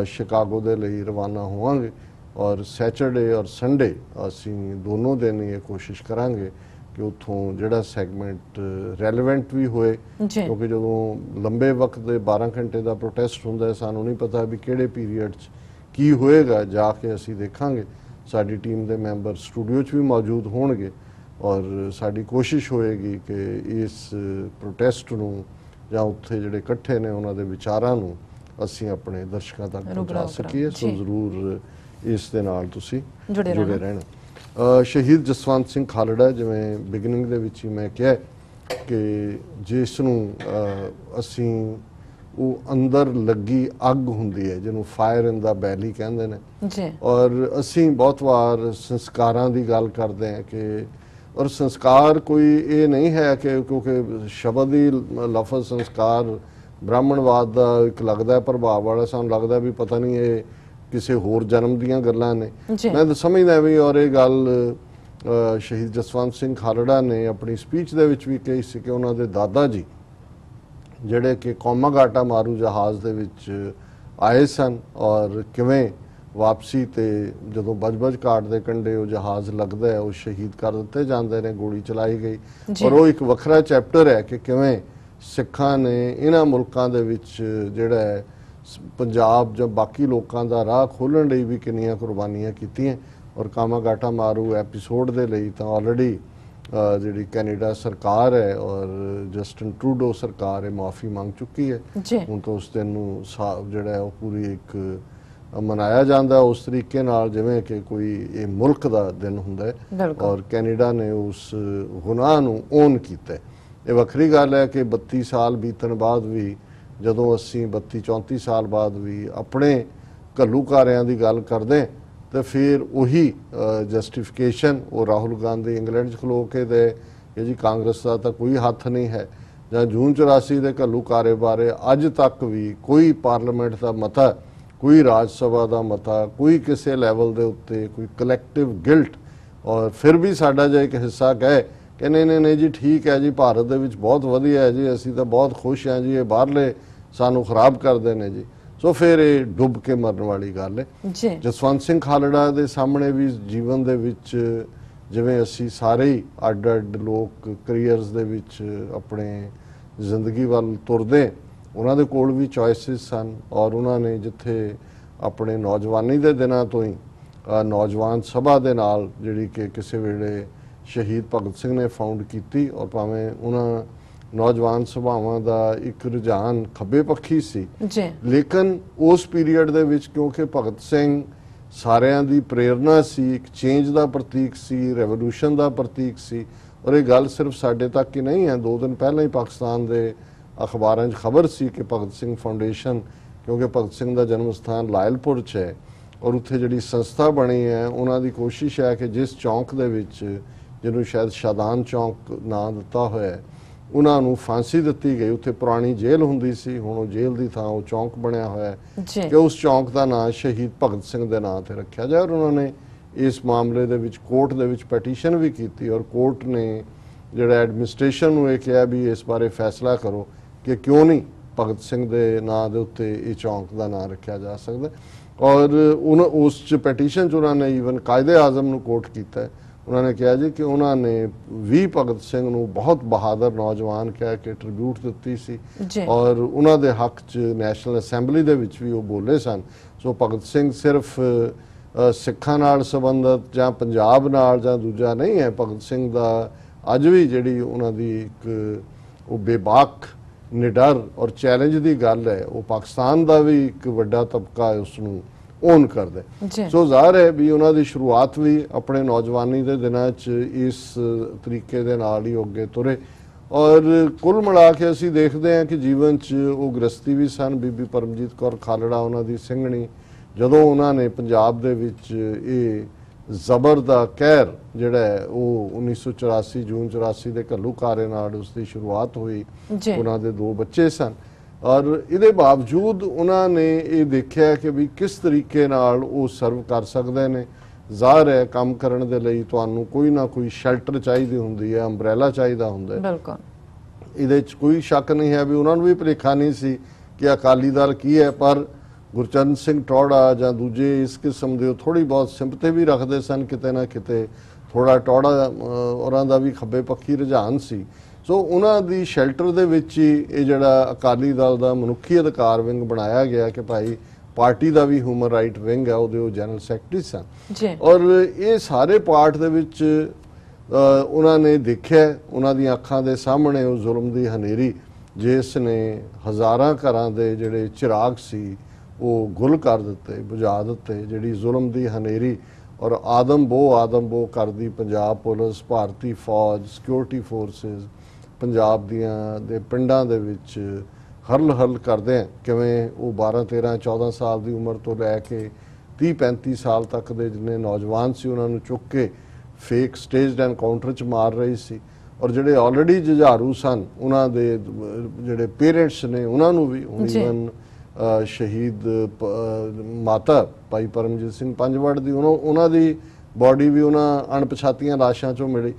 ਸ਼ਿਕਾਗੋ ਦੇ ਲਈ ਰਵਾਨਾ ਹੋਵਾਂਗੇ ਔਰ ਸੈਚਰਡੇ ਔਰ ਸੰਡੇ ਅਸੀਂ ਦੋਨੋਂ ਦਿਨ ਇਹ ਕੋਸ਼ਿਸ਼ ਕਰਾਂਗੇ ਕਿ ਉੱਥੋਂ ਜਿਹੜਾ ਸੈਗਮੈਂਟ ਰੈਲੇਵੈਂਟ ਵੀ ਹੋਏ, ਕਿਉਂਕਿ ਜਦੋਂ ਲੰਬੇ ਵਕਤ ਦੇ 12 ਘੰਟੇ ਦਾ ਪ੍ਰੋਟੈਸਟ ਹੁੰਦਾ ਹੈ, ਸਾਨੂੰ ਨਹੀਂ ਪਤਾ ਵੀ ਕਿਹੜੇ ਪੀਰੀਅਡ 'ਚ ਕੀ ਹੋਏਗਾ, ਜਾ ਕੇ ਅਸੀਂ ਦੇਖਾਂਗੇ। ਸਾਡੀ ਟੀਮ ਦੇ ਮੈਂਬਰ ਸਟੂਡੀਓ 'ਚ ਵੀ ਮੌਜੂਦ ਹੋਣਗੇ ਔਰ ਸਾਡੀ ਕੋਸ਼ਿਸ਼ ਹੋਏਗੀ ਕਿ ਇਸ ਪ੍ਰੋਟੈਸਟ ਨੂੰ ਜਾਂ ਉੱਥੇ ਜਿਹੜੇ ਇਕੱਠੇ ਨੇ ਉਹਨਾਂ ਦੇ ਵਿਚਾਰਾਂ ਨੂੰ ਅਸੀਂ ਆਪਣੇ ਦਰਸ਼ਕਾਂ ਤੱਕ ਪਹੁੰਚਾ ਸਕੀਏ। ਸੋ ਜ਼ਰੂਰ ਇਸ ਦੇ ਨਾਲ ਤੁਸੀਂ ਜੁੜੇ ਰਹਿਣਾ। ਸ਼ਹੀਦ ਜਸਵੰਤ ਸਿੰਘ ਖਾਲੜਾ, ਜਿਵੇਂ ਬਿਗਨਿੰਗ ਦੇ ਵਿੱਚ ਹੀ ਮੈਂ ਕਿਹਾ ਕਿ ਜਿਸ ਨੂੰ ਅਸੀਂ ਉਹ ਅੰਦਰ ਲੱਗੀ ਅੱਗ ਹੁੰਦੀ ਹੈ ਜਿਹਨੂੰ ਫਾਇਰ ਇਨ ਦਾ ਬੈਲੀ ਕਹਿੰਦੇ ਨੇ, ਔਰ ਅਸੀਂ ਬਹੁਤ ਵਾਰ ਸੰਸਕਾਰਾਂ ਦੀ ਗੱਲ ਕਰਦੇ ਹਾਂ ਕਿ ਔਰ ਸੰਸਕਾਰ ਕੋਈ ਇਹ ਨਹੀਂ ਹੈ ਕਿ ਕਿਉਂਕਿ ਸ਼ਬਦ ਹੀ ਲਫ਼ਜ਼ ਸੰਸਕਾਰ ਬ੍ਰਾਹਮਣਵਾਦ ਦਾ ਇੱਕ ਲੱਗਦਾ ਪ੍ਰਭਾਵ ਵਾਲਾ, ਸਾਨੂੰ ਲੱਗਦਾ ਵੀ ਪਤਾ ਨਹੀਂ ਇਹ ਕਿਸੇ ਹੋਰ ਜਨਮ ਦੀਆਂ ਗੱਲਾਂ ਨੇ। ਮੈਂ ਸਮਝਦਾ ਵੀ, ਔਰ ਇਹ ਗੱਲ ਸ਼ਹੀਦ ਜਸਵੰਤ ਸਿੰਘ ਖਾਲੜਾ ਨੇ ਆਪਣੀ ਸਪੀਚ ਦੇ ਵਿੱਚ ਵੀ ਕਹੀ ਸੀ ਕਿ ਉਹਨਾਂ ਦੇ ਦਾਦਾ ਜੀ ਜਿਹੜੇ ਕਿ ਕਾਮਾਗਾਟਾ ਮਾਰੂ ਜਹਾਜ਼ ਦੇ ਵਿੱਚ ਆਏ ਸਨ ਔਰ ਕਿਵੇਂ ਵਾਪਸੀ ਤੇ ਜਦੋਂ ਬਜਬਜ ਘਾਟ ਦੇ ਕੰਢੇ ਉਹ ਜਹਾਜ਼ ਲੱਗਦਾ ਹੈ, ਉਹ ਸ਼ਹੀਦ ਕਰ ਦਿੱਤੇ ਜਾਂਦੇ ਨੇ, ਗੋਲੀ ਚਲਾਈ ਗਈ। ਔਰ ਉਹ ਇੱਕ ਵੱਖਰਾ ਚੈਪਟਰ ਹੈ ਕਿ ਕਿਵੇਂ ਸਿੱਖਾਂ ਨੇ ਇਹਨਾਂ ਮੁਲਕਾਂ ਦੇ ਵਿੱਚ ਜਿਹੜਾ ਹੈ ਪੰਜਾਬ ਜਾਂ ਬਾਕੀ ਲੋਕਾਂ ਦਾ ਰਾਹ ਖੋਲ੍ਹਣ ਲਈ ਵੀ ਕਿੰਨੀਆਂ ਕੁਰਬਾਨੀਆਂ ਕੀਤੀਆਂ। ਔਰ ਕਾਮਾਗਾਟਾ ਮਾਰੂ ਐਪੀਸੋਡ ਦੇ ਲਈ ਤਾਂ ਆਲਰੇਡੀ ਜਿਹੜੀ ਕੈਨੇਡਾ ਸਰਕਾਰ ਹੈ ਔਰ ਜਸਟਿਨ ਟਰੂਡੋ ਸਰਕਾਰ ਹੈ ਮਾਫੀ ਮੰਗ ਚੁੱਕੀ ਹੈ। ਹੁਣ ਤਾਂ ਉਸ ਦਿਨ ਨੂੰ ਜਿਹੜਾ ਉਹ ਪੂਰੀ ਇੱਕ ਮਨਾਇਆ ਜਾਂਦਾ ਉਸ ਤਰੀਕੇ ਨਾਲ ਜਿਵੇਂ ਕਿ ਕੋਈ ਇਹ ਮੁਲਕ ਦਾ ਦਿਨ ਹੁੰਦਾ ਹੈ ਔਰ ਕੈਨੇਡਾ ਨੇ ਉਸ ਗੁਨਾਹ ਨੂੰ ਓਨ ਕੀਤਾ। ਇਹ ਵੱਖਰੀ ਗੱਲ ਹੈ ਕਿ 32 ਸਾਲ ਬੀਤਣ ਬਾਅਦ ਵੀ, ਜਦੋਂ ਅਸੀਂ 32-34 ਸਾਲ ਬਾਅਦ ਵੀ ਆਪਣੇ ਘੱਲੂਘਾਰਿਆਂ ਦੀ ਗੱਲ ਕਰਦੇ ਤੇ ਫਿਰ ਉਹੀ ਜਸਟੀਫਿਕੇਸ਼ਨ ਉਹ ਰਾਹੁਲ ਗਾਂਧੀ ਇੰਗਲੈਂਡ 'ਚ ਖਲੋ ਕੇ ਦੇ ਕਿ ਜੀ ਕਾਂਗਰਸ ਦਾ ਤਾਂ ਕੋਈ ਹੱਥ ਨਹੀਂ ਹੈ, ਜਾਂ ਜੂਨ 84 ਦੇ ਘੱਲੂਘਾਰੇ ਬਾਰੇ ਅੱਜ ਤੱਕ ਵੀ ਕੋਈ ਪਾਰਲੀਮੈਂਟ ਦਾ ਮਤਾ, ਕੋਈ ਰਾਜ ਸਭਾ ਦਾ ਮਤਾ, ਕੋਈ ਕਿਸੇ ਲੈਵਲ ਦੇ ਉੱਤੇ ਕੋਈ ਕਲੈਕਟਿਵ ਗਿਲਟ, ਔਰ ਫਿਰ ਵੀ ਸਾਡਾ ਜੇ ਇੱਕ ਹਿੱਸਾ ਕਹੇ ਕਿ ਨਹੀਂ ਜੀ ਠੀਕ ਹੈ ਜੀ, ਭਾਰਤ ਦੇ ਵਿੱਚ ਬਹੁਤ ਵਧੀਆ ਹੈ ਜੀ, ਅਸੀਂ ਤਾਂ ਬਹੁਤ ਖੁਸ਼ ਹਾਂ ਜੀ, ਇਹ ਬਾਹਰਲੇ ਸਾਨੂੰ ਖਰਾਬ ਕਰਦੇ ਨੇ ਜੀ, ਸੋ ਫਿਰ ਇਹ ਡੁੱਬ ਕੇ ਮਰਨ ਵਾਲੀ ਗੱਲ ਹੈ। ਜਸਵੰਤ ਸਿੰਘ ਖਾਲੜਾ ਦੇ ਸਾਹਮਣੇ ਵੀ ਜੀਵਨ ਦੇ ਵਿੱਚ ਜਿਵੇਂ ਅਸੀਂ ਸਾਰੇ ਹੀ ਅੱਡ-ਅੱਡ ਲੋਕ ਕਰੀਅਰਸ ਦੇ ਵਿੱਚ ਆਪਣੇ ਜ਼ਿੰਦਗੀ ਵੱਲ ਤੁਰਦੇ, ਉਹਨਾਂ ਦੇ ਕੋਲ ਵੀ ਚੋਇਸਿਸ ਸਨ ਔਰ ਉਹਨਾਂ ਨੇ ਜਿੱਥੇ ਆਪਣੇ ਨੌਜਵਾਨੀ ਦੇ ਦਿਨਾਂ ਤੋਂ ਹੀ ਨੌਜਵਾਨ ਸਭਾ ਦੇ ਨਾਲ ਜਿਹੜੀ ਕਿ ਕਿਸੇ ਵੇਲੇ ਸ਼ਹੀਦ ਭਗਤ ਸਿੰਘ ਨੇ ਫਾਊਂਡ ਕੀਤੀ, ਔਰ ਭਾਵੇਂ ਉਹਨਾਂ ਨੌਜਵਾਨ ਸਭਾਵਾਂ ਦਾ ਇੱਕ ਰੁਝਾਨ ਖੱਬੇ ਪੱਖੀ ਸੀ, ਲੇਕਿਨ ਉਸ ਪੀਰੀਅਡ ਦੇ ਵਿੱਚ ਕਿਉਂਕਿ ਭਗਤ ਸਿੰਘ ਸਾਰਿਆਂ ਦੀ ਪ੍ਰੇਰਨਾ ਸੀ, ਇੱਕ ਚੇਂਜ ਦਾ ਪ੍ਰਤੀਕ ਸੀ, ਰੈਵੋਲੂਸ਼ਨ ਦਾ ਪ੍ਰਤੀਕ ਸੀ। ਔਰ ਇਹ ਗੱਲ ਸਿਰਫ ਸਾਡੇ ਤੱਕ ਹੀ ਨਹੀਂ ਹੈ, 2 ਦਿਨ ਪਹਿਲਾਂ ਹੀ ਪਾਕਿਸਤਾਨ ਦੇ ਅਖਬਾਰਾਂ 'ਚ ਖਬਰ ਸੀ ਕਿ ਭਗਤ ਸਿੰਘ ਫਾਊਂਡੇਸ਼ਨ, ਕਿਉਂਕਿ ਭਗਤ ਸਿੰਘ ਦਾ ਜਨਮ ਸਥਾਨ ਲਾਇਲਪੁਰ 'ਚ ਹੈ ਔਰ ਉੱਥੇ ਜਿਹੜੀ ਸੰਸਥਾ ਬਣੀ ਹੈ, ਉਹਨਾਂ ਦੀ ਕੋਸ਼ਿਸ਼ ਹੈ ਕਿ ਜਿਸ ਚੌਂਕ ਦੇ ਵਿੱਚ, ਜਿਹਨੂੰ ਸ਼ਾਇਦ ਸ਼ਾਦਾਨ ਚੌਂਕ ਨਾਂ ਦਿੱਤਾ ਹੋਇਆ ਹੈ, ਉਹਨਾਂ ਨੂੰ ਫਾਂਸੀ ਦਿੱਤੀ ਗਈ। ਉੱਥੇ ਪੁਰਾਣੀ ਜੇਲ੍ਹ ਹੁੰਦੀ ਸੀ, ਹੁਣ ਉਹ ਜੇਲ੍ਹ ਦੀ ਥਾਂ ਉਹ ਚੌਂਕ ਬਣਿਆ ਹੋਇਆ ਹੈ ਕਿ ਉਸ ਚੌਂਕ ਦਾ ਨਾਂ ਸ਼ਹੀਦ ਭਗਤ ਸਿੰਘ ਦੇ ਨਾਂ ਤੇ ਰੱਖਿਆ ਜਾਏ। ਔਰ ਉਹਨਾਂ ਨੇ ਇਸ ਮਾਮਲੇ ਦੇ ਵਿੱਚ ਕੋਰਟ ਦੇ ਵਿੱਚ ਪੈਟੀਸ਼ਨ ਵੀ ਕੀਤੀ ਔਰ ਕੋਰਟ ਨੇ ਜਿਹੜਾ ਐਡਮਿਨਿਸਟ੍ਰੇਸ਼ਨ ਨੂੰ ਇਹ ਕਿਹਾ ਵੀ ਇਸ ਬਾਰੇ ਫੈਸਲਾ ਕਰੋ ਕਿ ਕਿਉਂ ਨਹੀਂ ਭਗਤ ਸਿੰਘ ਦੇ ਨਾਂ ਦੇ ਉੱਤੇ ਇਹ ਚੌਂਕ ਦਾ ਨਾਂ ਰੱਖਿਆ ਜਾ ਸਕਦਾ। ਔਰ ਉਸ 'ਚ ਪੈਟੀਸ਼ਨ 'ਚ ਉਹਨਾਂ ਨੇ ਈਵਨ ਕਾਇਦੇ ਆਜ਼ਮ ਨੂੰ ਕੋਟ ਕੀਤਾ ਹੈ। ਉਹਨਾਂ ਨੇ ਕਿਹਾ ਜੀ ਕਿ ਉਹਨਾਂ ਨੇ ਵੀ ਭਗਤ ਸਿੰਘ ਨੂੰ ਬਹੁਤ ਬਹਾਦਰ ਨੌਜਵਾਨ ਕਹਿ ਕੇ ਟ੍ਰਿਬਿਊਟ ਦਿੱਤੀ ਸੀ ਔਰ ਉਹਨਾਂ ਦੇ ਹੱਕ 'ਚ ਨੈਸ਼ਨਲ ਅਸੈਂਬਲੀ ਦੇ ਵਿੱਚ ਵੀ ਉਹ ਬੋਲੇ ਸਨ। ਸੋ ਭਗਤ ਸਿੰਘ ਸਿਰਫ ਸਿੱਖਾਂ ਨਾਲ ਸੰਬੰਧਿਤ ਜਾਂ ਪੰਜਾਬ ਨਾਲ ਜਾਂ ਦੂਜਾ ਨਹੀਂ ਹੈ। ਭਗਤ ਸਿੰਘ ਦਾ ਅੱਜ ਵੀ ਜਿਹੜੀ ਉਹਨਾਂ ਦੀ ਇੱਕ ਉਹ ਬੇਬਾਕ, ਨਿਡਰ ਔਰ ਚੈਲੰਜ ਦੀ ਗੱਲ ਹੈ, ਉਹ ਪਾਕਿਸਤਾਨ ਦਾ ਵੀ ਇੱਕ ਵੱਡਾ ਤਬਕਾ ਉਸ ਨੂੰ ਓਨ ਕਰਦਾ। ਸੋ ਜ਼ਾਹਰ ਹੈ ਵੀ ਉਹਨਾਂ ਦੀ ਸ਼ੁਰੂਆਤ ਵੀ ਆਪਣੇ ਨੌਜਵਾਨੀ ਦੇ ਦਿਨਾਂ 'ਚ ਇਸ ਤਰੀਕੇ ਦੇ ਨਾਲ ਹੀ ਅੱਗੇ ਤੁਰੇ ਔਰ ਕੁੱਲ ਮਿਲਾ ਕੇ ਅਸੀਂ ਦੇਖਦੇ ਹਾਂ ਕਿ ਜੀਵਨ 'ਚ ਉਹ ਗ੍ਰਸਤੀ ਵੀ ਸਨ। ਬੀਬੀ ਪਰਮਜੀਤ ਕੌਰ ਖਾਲੜਾ ਉਹਨਾਂ ਦੀ ਸਿੰਘਣੀ, ਜਦੋਂ ਉਹਨਾਂ ਨੇ ਪੰਜਾਬ ਦੇ ਵਿੱਚ ਇਹ ਜ਼ਬਰ ਦਾ ਕਹਿਰ ਜਿਹੜਾ ਹੈ ਉਹ 1984 ਜੂਨ 84 ਦੇ ਘੱਲੂਘਾਰੇ ਨਾਲ ਉਸ ਦੀ ਸ਼ੁਰੂਆਤ ਹੋਈ। ਉਹਨਾਂ ਦੇ 2 ਬੱਚੇ ਸਨ ਔਰ ਇਹਦੇ ਬਾਵਜੂਦ ਉਹਨਾਂ ਨੇ ਇਹ ਦੇਖਿਆ ਕਿ ਵੀ ਕਿਸ ਤਰੀਕੇ ਨਾਲ ਉਹ ਸਰਵ ਕਰ ਸਕਦੇ ਨੇ। ਜ਼ਾਹਰ ਹੈ ਕੰਮ ਕਰਨ ਦੇ ਲਈ ਤੁਹਾਨੂੰ ਕੋਈ ਨਾ ਕੋਈ ਸ਼ੈਲਟਰ ਚਾਹੀਦੀ ਹੁੰਦੀ ਹੈ, ਅੰਬਰੇਲਾ ਚਾਹੀਦਾ ਹੁੰਦਾ ਹੈ। ਬਿਲਕੁਲ, ਇਹਦੇ 'ਚ ਕੋਈ ਸ਼ੱਕ ਨਹੀਂ ਹੈ ਵੀ ਉਹਨਾਂ ਨੂੰ ਵੀ ਭੁਲੇਖਾ ਨਹੀਂ ਸੀ ਕਿ ਅਕਾਲੀ ਦਲ ਕੀ ਹੈ, ਪਰ ਗੁਰਚਰਨ ਸਿੰਘ ਟੌੜਾ ਜਾਂ ਦੂਜੇ ਇਸ ਕਿਸਮ ਦੇ ਥੋੜੀ ਬਹੁਤ ਸਿੰਪਥੀ ਵੀ ਰੱਖਦੇ ਸਨ ਕਿਤੇ ਨਾ ਕਿਤੇ। ਥੋੜਾ ਟੌੜਾ ਉਹਨਾਂ ਦਾ ਵੀ ਖੱਬੇ ਪੱਖੀ ਰੁਝਾਨ ਸੀ। ਸੋ ਉਹਨਾਂ ਦੀ ਸ਼ੈਲਟਰ ਦੇ ਵਿੱਚ ਹੀ ਇਹ ਜਿਹੜਾ ਅਕਾਲੀ ਦਲ ਦਾ ਮਨੁੱਖੀ ਅਧਿਕਾਰ ਵਿੰਗ ਬਣਾਇਆ ਗਿਆ ਕਿ ਭਾਈ ਪਾਰਟੀ ਦਾ ਵੀ ਹਿਊਮਨ ਰਾਈਟ ਵਿੰਗ ਹੈ, ਉਹਦੇ ਉਹ ਜਨਰਲ ਸੈਕਟਰੀ ਸਨ। ਔਰ ਇਹ ਸਾਰੇ ਪਾਰਟ ਦੇ ਵਿੱਚ ਉਹਨਾਂ ਨੇ ਦੇਖਿਆ, ਉਹਨਾਂ ਦੀਆਂ ਅੱਖਾਂ ਦੇ ਸਾਹਮਣੇ ਉਹ ਜ਼ੁਲਮ ਦੀ ਹਨੇਰੀ ਜਿਸ ਨੇ ਹਜ਼ਾਰਾਂ ਘਰਾਂ ਦੇ ਜਿਹੜੇ ਚਿਰਾਗ ਸੀ ਉਹ ਗੁੱਲ ਕਰ ਦਿੱਤੇ, ਬੁਝਾ ਦਿੱਤੇ। ਜਿਹੜੀ ਜ਼ੁਲਮ ਦੀ ਹਨੇਰੀ ਔਰ ਆਦਮ ਬੋ ਕਰਦੀ ਪੰਜਾਬ ਪੁਲਿਸ, ਭਾਰਤੀ ਫੌਜ, ਸਿਕਿਉਰਿਟੀ ਫੋਰਸਿਸ ਪੰਜਾਬ ਦੀਆਂ ਦੇ ਪਿੰਡਾਂ ਦੇ ਵਿੱਚ ਹਰਲ ਕਰਦੇ ਆ। ਕਿਵੇਂ ਉਹ 12 13 14 ਸਾਲ ਦੀ ਉਮਰ ਤੋਂ ਲੈ ਕੇ 30 35 ਸਾਲ ਤੱਕ ਦੇ ਜਿੰਨੇ ਨੌਜਵਾਨ ਸੀ ਉਹਨਾਂ ਨੂੰ ਚੁੱਕ ਕੇ ਫੇਕ ਸਟੇਜਡ ਐਨਕਾਊਂਟਰ 'ਚ ਮਾਰ ਰਹੀ ਸੀ। ਔਰ ਜਿਹੜੇ ਆਲਰੇਡੀ ਜੁਝਾਰੂ ਸਨ ਉਹਨਾਂ ਦੇ ਜਿਹੜੇ ਪੇਰੈਂਟਸ ਨੇ ਉਹਨਾਂ ਨੂੰ ਵੀ ਈਵਨ ਸ਼ਹੀਦ ਮਾਤਾ ਭਾਈ ਪਰਮਜੀਤ ਸਿੰਘ ਪੰਜਵੜ ਦੀ ਉਹਨਾਂ ਦੀ ਬਾਡੀ ਵੀ ਉਹਨਾਂ ਅਣਪਛਾਤੀਆਂ ਲਾਸ਼ਾਂ 'ਚੋਂ ਮਿਲੀ।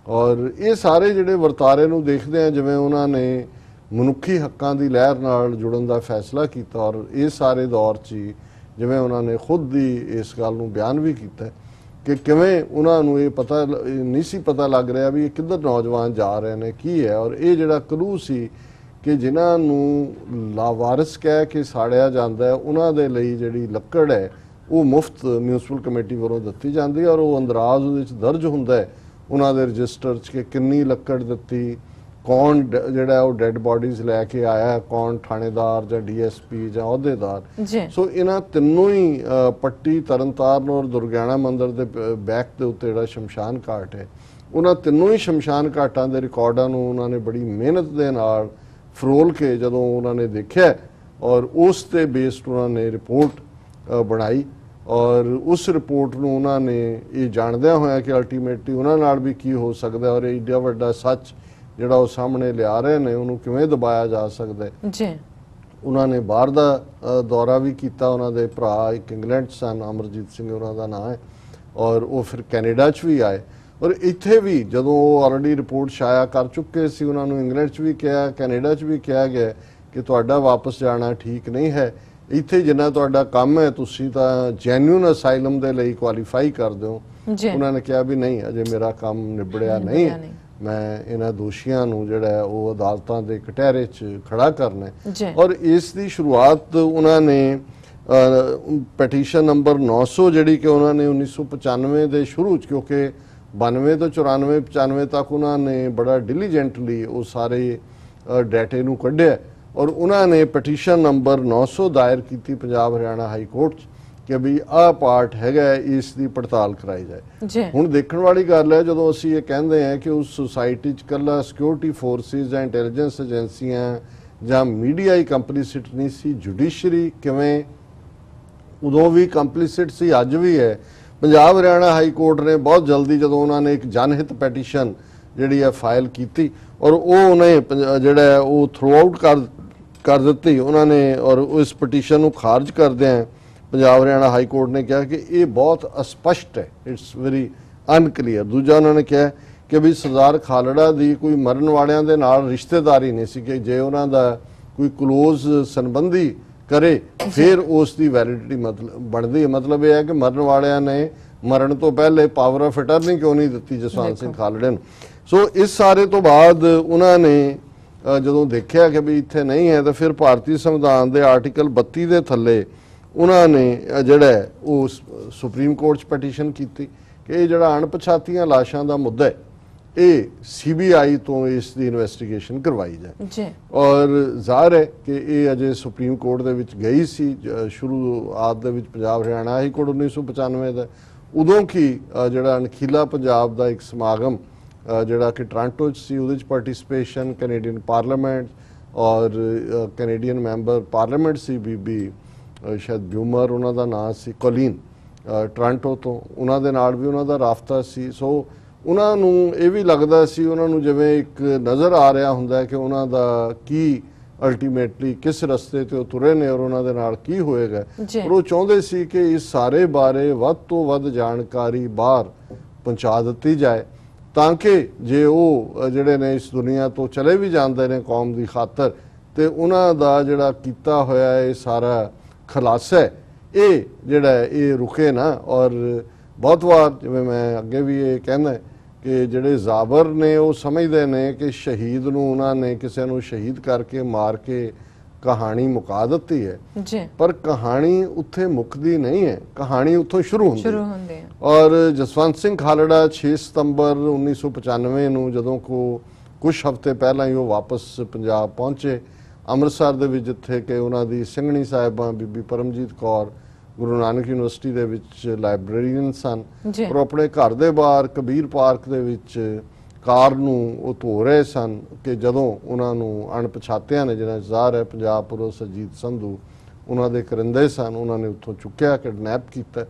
ਔਰ ਇਹ ਸਾਰੇ ਜਿਹੜੇ ਵਰਤਾਰੇ ਨੂੰ ਦੇਖਦੇ ਆ ਜਿਵੇਂ ਉਹਨਾਂ ਨੇ ਮਨੁੱਖੀ ਹੱਕਾਂ ਦੀ ਲਹਿਰ ਨਾਲ ਜੁੜਨ ਦਾ ਫੈਸਲਾ ਕੀਤਾ। ਔਰ ਇਹ ਸਾਰੇ ਦੌਰ 'ਚ ਹੀ ਜਿਵੇਂ ਉਹਨਾਂ ਨੇ ਖੁਦ ਦੀ ਇਸ ਗੱਲ ਨੂੰ ਬਿਆਨ ਵੀ ਕੀਤਾ ਕਿ ਕਿਵੇਂ ਉਹਨਾਂ ਨੂੰ ਇਹ ਪਤਾ ਨਹੀਂ ਸੀ ਪਤਾ ਲੱਗ ਰਿਹਾ ਵੀ ਇਹ ਕਿੱਧਰ ਨੌਜਵਾਨ ਜਾ ਰਹੇ ਨੇ, ਕੀ ਹੈ। ਔਰ ਇਹ ਜਿਹੜਾ ਕਲੂ ਸੀ ਕਿ ਜਿਨ੍ਹਾਂ ਨੂੰ ਲਾਵਾਰਿਸ ਕਹਿ ਕੇ ਸਾੜਿਆ ਜਾਂਦਾ ਉਹਨਾਂ ਦੇ ਲਈ ਜਿਹੜੀ ਲੱਕੜ ਹੈ ਉਹ ਮੁਫਤ ਮਿਊਨਿਸਪਲ ਕਮੇਟੀ ਵੱਲੋਂ ਦਿੱਤੀ ਜਾਂਦੀ ਹੈ। ਔਰ ਉਹ ਅੰਦਰਾਜ਼ ਉਹਦੇ ਵਿੱਚ ਦਰਜ ਹੁੰਦਾ ਹੈ ਉਹਨਾਂ ਦੇ ਰਜਿਸਟਰ 'ਚ ਕਿ ਕਿੰਨੀ ਲੱਕੜ ਦਿੱਤੀ, ਕੌਣ ਜਿਹੜਾ ਉਹ ਡੈੱਡ ਬਾਡੀਜ਼ ਲੈ ਕੇ ਆਇਆ, ਕੌਣ ਥਾਣੇਦਾਰ ਜਾਂ ਡੀਐਸਪੀ ਜਾਂ ਅਹੁਦੇਦਾਰ। ਸੋ ਇਹਨਾਂ ਤਿੰਨੋਂ ਹੀ ਪੱਟੀ, ਤਰਨਤਾਰਨ ਔਰ ਦੁਰਗਿਆਣਾ ਮੰਦਿਰ ਦੇ ਬੈਕ ਦੇ ਉੱਤੇ ਜਿਹੜਾ ਸ਼ਮਸ਼ਾਨ ਘਾਟ ਹੈ, ਉਹਨਾਂ ਤਿੰਨੋਂ ਹੀ ਸ਼ਮਸ਼ਾਨ ਘਾਟਾਂ ਦੇ ਰਿਕਾਰਡਾਂ ਨੂੰ ਉਹਨਾਂ ਨੇ ਬੜੀ ਮਿਹਨਤ ਦੇ ਨਾਲ ਫਰੋਲ ਕੇ ਜਦੋਂ ਉਹਨਾਂ ਨੇ ਦੇਖਿਆ ਔਰ ਉਸ ਤੇ ਬੇਸਡ ਉਹਨਾਂ ਨੇ ਰਿਪੋਰਟ ਬਣਾਈ। ਔਰ ਉਸ ਰਿਪੋਰਟ ਨੂੰ ਉਹਨਾਂ ਨੇ ਇਹ ਜਾਣਦਿਆਂ ਹੋਇਆ ਕਿ ਅਲਟੀਮੇਟਲੀ ਉਹਨਾਂ ਨਾਲ ਵੀ ਕੀ ਹੋ ਸਕਦਾ ਔਰ ਏਡਾ ਵੱਡਾ ਸੱਚ ਜਿਹੜਾ ਉਹ ਸਾਹਮਣੇ ਲਿਆ ਰਹੇ ਨੇ ਉਹਨੂੰ ਕਿਵੇਂ ਦਬਾਇਆ ਜਾ ਸਕਦਾ ਜੀ। ਉਹਨਾਂ ਨੇ ਬਾਹਰ ਦਾ ਦੌਰਾ ਵੀ ਕੀਤਾ। ਉਹਨਾਂ ਦੇ ਭਰਾ ਇੱਕ ਇੰਗਲੈਂਡ ਸਨ, ਅਮਰਜੀਤ ਸਿੰਘ ਉਹਨਾਂ ਦਾ ਨਾਂ ਹੈ, ਔਰ ਉਹ ਫਿਰ ਕੈਨੇਡਾ 'ਚ ਵੀ ਆਏ। ਔਰ ਇੱਥੇ ਵੀ ਜਦੋਂ ਉਹ ਆਲਰੇਡੀ ਰਿਪੋਰਟ ਸ਼ਾਇਆ ਕਰ ਚੁੱਕੇ ਸੀ, ਉਹਨਾਂ ਨੂੰ ਇੰਗਲੈਂਡ 'ਚ ਵੀ ਕਿਹਾ, ਕੈਨੇਡਾ 'ਚ ਵੀ ਕਿਹਾ ਗਿਆ ਕਿ ਤੁਹਾਡਾ ਵਾਪਸ ਜਾਣਾ ਠੀਕ ਨਹੀਂ ਹੈ, ਇੱਥੇ ਜਿੰਨਾ ਤੁਹਾਡਾ ਕੰਮ ਹੈ ਤੁਸੀਂ ਤਾਂ ਜੈਨੂਇਨ ਅਸਾਈਲਮ ਦੇ ਲਈ ਕੁਆਲੀਫਾਈ ਕਰਦੇ ਹੋ। ਉਹਨਾਂ ਨੇ ਕਿਹਾ ਵੀ ਨਹੀਂ, ਅਜੇ ਮੇਰਾ ਕੰਮ ਨਿਬੜਿਆ ਨਹੀਂ, ਮੈਂ ਇਹਨਾਂ ਦੋਸ਼ੀਆਂ ਨੂੰ ਜਿਹੜਾ ਉਹ ਅਦਾਲਤਾਂ ਦੇ ਕਟਹਿਰੇ 'ਚ ਖੜਾ ਕਰਨਾ। ਔਰ ਇਸ ਦੀ ਸ਼ੁਰੂਆਤ ਉਹਨਾਂ ਨੇ ਪੈਟੀਸ਼ਨ ਨੰਬਰ 900 ਜਿਹੜੀ ਕਿ ਉਹਨਾਂ ਨੇ 1995 ਦੇ ਸ਼ੁਰੂ 'ਚ, ਕਿਉਂਕਿ 92 ਤੋਂ 94 95 ਤੱਕ ਉਹਨਾਂ ਨੇ ਬੜਾ ਡਿਲੀਜੈਂਟਲੀ ਉਹ ਸਾਰੇ ਡਾਟੇ ਨੂੰ ਕੱਢਿਆ ਔਰ ਉਹਨਾਂ ਨੇ ਪੈਟੀਸ਼ਨ ਨੰਬਰ 900 ਦਾਇਰ ਕੀਤੀ ਪੰਜਾਬ ਹਰਿਆਣਾ ਹਾਈ ਕੋਰਟ 'ਚ ਕਿ ਵੀ ਆਹ ਪਾਰਟ ਹੈਗਾ, ਇਸ ਦੀ ਪੜਤਾਲ ਕਰਾਈ ਜਾਏ। ਹੁਣ ਦੇਖਣ ਵਾਲੀ ਗੱਲ ਹੈ ਜਦੋਂ ਅਸੀਂ ਇਹ ਕਹਿੰਦੇ ਹਾਂ ਕਿ ਉਸ ਸੁਸਾਇਟੀ 'ਚ ਇਕੱਲਾ ਸਿਕਿਉਰਿਟੀ ਫੋਰਸਿਸ ਜਾਂ ਇੰਟੈਲੀਜੈਂਸ ਏਜੰਸੀਆਂ ਜਾਂ ਮੀਡੀਆ ਹੀ ਕੰਪਲੀਸਿਟ ਨਹੀਂ ਸੀ, ਜੁਡੀਸ਼ਰੀ ਕਿਵੇਂ ਉਦੋਂ ਵੀ ਕੰਪਲੀਸਿਟ ਸੀ, ਅੱਜ ਵੀ ਹੈ। ਪੰਜਾਬ ਹਰਿਆਣਾ ਹਾਈ ਕੋਰਟ ਨੇ ਬਹੁਤ ਜਲਦੀ ਜਦੋਂ ਉਹਨਾਂ ਨੇ ਇੱਕ ਜਨਹਿਤ ਪੈਟੀਸ਼ਨ ਜਿਹੜੀ ਹੈ ਫਾਈਲ ਕੀਤੀ ਔਰ ਉਹ ਉਹਨੇ ਜਿਹੜਾ ਉਹ ਥਰੂ ਆਊਟ ਕਰ ਦਿੱਤੀ ਉਹਨਾਂ ਨੇ। ਔਰ ਉਸ ਪਟੀਸ਼ਨ ਨੂੰ ਖਾਰਜ ਕਰਦਿਆਂ ਪੰਜਾਬ ਹਰਿਆਣਾ ਹਾਈ ਕੋਰਟ ਨੇ ਕਿਹਾ ਕਿ ਇਹ ਬਹੁਤ ਅਸਪਸ਼ਟ ਹੈ, ਇਟਸ ਵੈਰੀ ਅਨਕਲੀਅਰ। ਦੂਜਾ ਉਹਨਾਂ ਨੇ ਕਿਹਾ ਕਿ ਵੀ ਸਰਦਾਰ ਖਾਲੜਾ ਦੀ ਕੋਈ ਮਰਨ ਵਾਲਿਆਂ ਦੇ ਨਾਲ ਰਿਸ਼ਤੇਦਾਰੀ ਨਹੀਂ ਸੀ ਕਿ ਜੇ ਉਹਨਾਂ ਦਾ ਕੋਈ ਕਲੋਜ਼ ਸੰਬੰਧੀ ਕਰੇ ਫਿਰ ਉਸ ਦੀ ਵੈਲਿਡਿਟੀ ਮਤਲਬ ਬਣਦੀ ਹੈ। ਮਤਲਬ ਇਹ ਹੈ ਕਿ ਮਰਨ ਵਾਲਿਆਂ ਨੇ ਮਰਨ ਤੋਂ ਪਹਿਲੇ ਪਾਵਰ ਆਫ ਅਟਰਨੀ ਕਿਉਂ ਨਹੀਂ ਦਿੱਤੀ ਜਸਵੰਤ ਸਿੰਘ ਖਾਲੜੇ ਨੂੰ। ਸੋ ਇਸ ਸਾਰੇ ਤੋਂ ਬਾਅਦ ਉਹਨਾਂ ਨੇ ਜਦੋਂ ਦੇਖਿਆ ਕਿ ਵੀ ਇੱਥੇ ਨਹੀਂ ਹੈ ਤਾਂ ਫਿਰ ਭਾਰਤੀ ਸੰਵਿਧਾਨ ਦੇ ਆਰਟੀਕਲ 32 ਦੇ ਥੱਲੇ ਉਹਨਾਂ ਨੇ ਜਿਹੜਾ ਉਹ ਸੁਪਰੀਮ ਕੋਰਟ 'ਚ ਪੈਟੀਸ਼ਨ ਕੀਤੀ ਕਿ ਇਹ ਜਿਹੜਾ ਅਣਪਛਾਤੀਆਂ ਲਾਸ਼ਾਂ ਦਾ ਮੁੱਦਾ ਹੈ ਇਹ CBI ਤੋਂ ਇਸ ਦੀ ਇਨਵੈਸਟੀਗੇਸ਼ਨ ਕਰਵਾਈ ਜਾਏ। ਔਰ ਜ਼ਾਹਰ ਹੈ ਕਿ ਇਹ ਅਜੇ ਸੁਪਰੀਮ ਕੋਰਟ ਦੇ ਵਿੱਚ ਗਈ ਸੀ ਸ਼ੁਰੂਆਤ ਦੇ ਵਿੱਚ ਪੰਜਾਬ ਹਰਿਆਣਾ ਹਾਈ ਕੋਰਟ 1995 ਦਾ। ਉਦੋਂ ਕੀ ਜਿਹੜਾ ਅਣਖੀਲਾ ਪੰਜਾਬ ਦਾ ਇੱਕ ਸਮਾਗਮ ਜਿਹੜਾ ਕਿ ਟੋਰਾਂਟੋ 'ਚ ਸੀ, ਉਹਦੇ 'ਚ ਪਾਰਟਿਸਿਪੇਸ਼ਨ, ਕੈਨੇਡੀਅਨ ਪਾਰਲੀਮੈਂਟ ਔਰ ਕੈਨੇਡੀਅਨ ਮੈਂਬਰ ਪਾਰਲੀਮੈਂਟ ਸੀ ਬੀਬੀ ਸ਼ਾਇਦ ਬਿਊਮਰ ਉਹਨਾਂ ਦਾ ਨਾਂ ਸੀ, ਕੋਲੀਨ ਟੋਰਾਂਟੋ ਤੋਂ, ਉਹਨਾਂ ਦੇ ਨਾਲ ਵੀ ਉਹਨਾਂ ਦਾ ਰਾਬਤਾ ਸੀ। ਸੋ ਉਹਨਾਂ ਨੂੰ ਇਹ ਵੀ ਲੱਗਦਾ ਸੀ, ਉਹਨਾਂ ਨੂੰ ਜਿਵੇਂ ਇੱਕ ਨਜ਼ਰ ਆ ਰਿਹਾ ਹੁੰਦਾ ਕਿ ਉਹਨਾਂ ਦਾ ਕੀ ਅਲਟੀਮੇਟਲੀ ਕਿਸ ਰਸਤੇ ਤੇ ਉਹ ਤੁਰੇ ਨੇ ਔਰ ਉਹਨਾਂ ਦੇ ਨਾਲ ਕੀ ਹੋਏਗਾ। ਪਰ ਉਹ ਚਾਹੁੰਦੇ ਸੀ ਕਿ ਇਸ ਸਾਰੇ ਬਾਰੇ ਵੱਧ ਤੋਂ ਵੱਧ ਜਾਣਕਾਰੀ ਬਾਹਰ ਪਹੁੰਚਾ ਦਿੱਤੀ ਜਾਏ, ਤਾਂ ਕਿ ਜੇ ਉਹ ਜਿਹੜੇ ਨੇ ਇਸ ਦੁਨੀਆ ਤੋਂ ਚਲੇ ਵੀ ਜਾਂਦੇ ਨੇ ਕੌਮ ਦੀ ਖਾਤਰ, ਤੇ ਉਹਨਾਂ ਦਾ ਜਿਹੜਾ ਕੀਤਾ ਹੋਇਆ ਇਹ ਸਾਰਾ ਖੁਲਾਸਾ ਹੈ ਇਹ ਜਿਹੜਾ ਇਹ ਰੁਕੇ ਨਾ। ਔਰ ਬਹੁਤ ਵਾਰ ਜਿਵੇਂ ਮੈਂ ਅੱਗੇ ਵੀ ਇਹ ਕਹਿੰਦਾ ਕਿ ਜਿਹੜੇ ਜ਼ਾਬਰ ਨੇ ਉਹ ਸਮਝਦੇ ਨੇ ਕਿ ਸ਼ਹੀਦ ਨੂੰ ਉਹਨਾਂ ਨੇ ਕਿਸੇ ਨੂੰ ਸ਼ਹੀਦ ਕਰਕੇ ਮਾਰ ਕੇ ਕਹਾਣੀ ਮੁਕਾ ਦਿੱਤੀ ਹੈ, ਪਰ ਕਹਾਣੀ ਉੱਥੇ ਮੁੱਕਦੀ ਨਹੀਂ ਹੈ, ਕਹਾਣੀ ਉੱਥੋਂ ਸ਼ੁਰੂ ਹੁੰਦੀ ਹੈ। ਔਰ ਜਸਵੰਤ ਸਿੰਘ ਖਾਲੜਾ 6 ਸਤੰਬਰ 1995 ਨੂੰ ਜਦੋਂ ਕੁਝ ਹਫ਼ਤੇ ਪਹਿਲਾਂ ਹੀ ਉਹ ਵਾਪਸ ਪੰਜਾਬ ਪਹੁੰਚੇ ਅੰਮ੍ਰਿਤਸਰ ਦੇ ਵਿੱਚ, ਜਿੱਥੇ ਕਿ ਉਹਨਾਂ ਦੀ ਸਿੰਘਣੀ ਸਾਹਿਬਾਂ ਬੀਬੀ ਪਰਮਜੀਤ ਕੌਰ ਗੁਰੂ ਨਾਨਕ ਯੂਨੀਵਰਸਿਟੀ ਦੇ ਵਿੱਚ ਲਾਇਬ੍ਰੇਰੀਅਨ ਸਨ, ਔਰ ਆਪਣੇ ਘਰ ਦੇ ਬਾਹਰ ਕਬੀਰ ਪਾਰਕ ਦੇ ਵਿੱਚ ਕਾਰ ਨੂੰ ਉਹ ਧੋ ਰਹੇ ਸਨ ਕਿ ਜਦੋਂ ਉਹਨਾਂ ਨੂੰ ਅਣਪਛਾਤਿਆਂ ਨੇ, ਜਿਹਨਾਂ 'ਚ ਜ਼ਾਹਰ ਹੈ ਪੰਜਾਬ ਪੁਲਿਸ ਅਜੀਤ ਸੰਧੂ ਉਹਨਾਂ ਦੇ ਕਰਿੰਦੇ ਸਨ, ਉਹਨਾਂ ਨੇ ਉੱਥੋਂ ਚੁੱਕਿਆ, ਕਿਡਨੈਪ ਕੀਤਾ।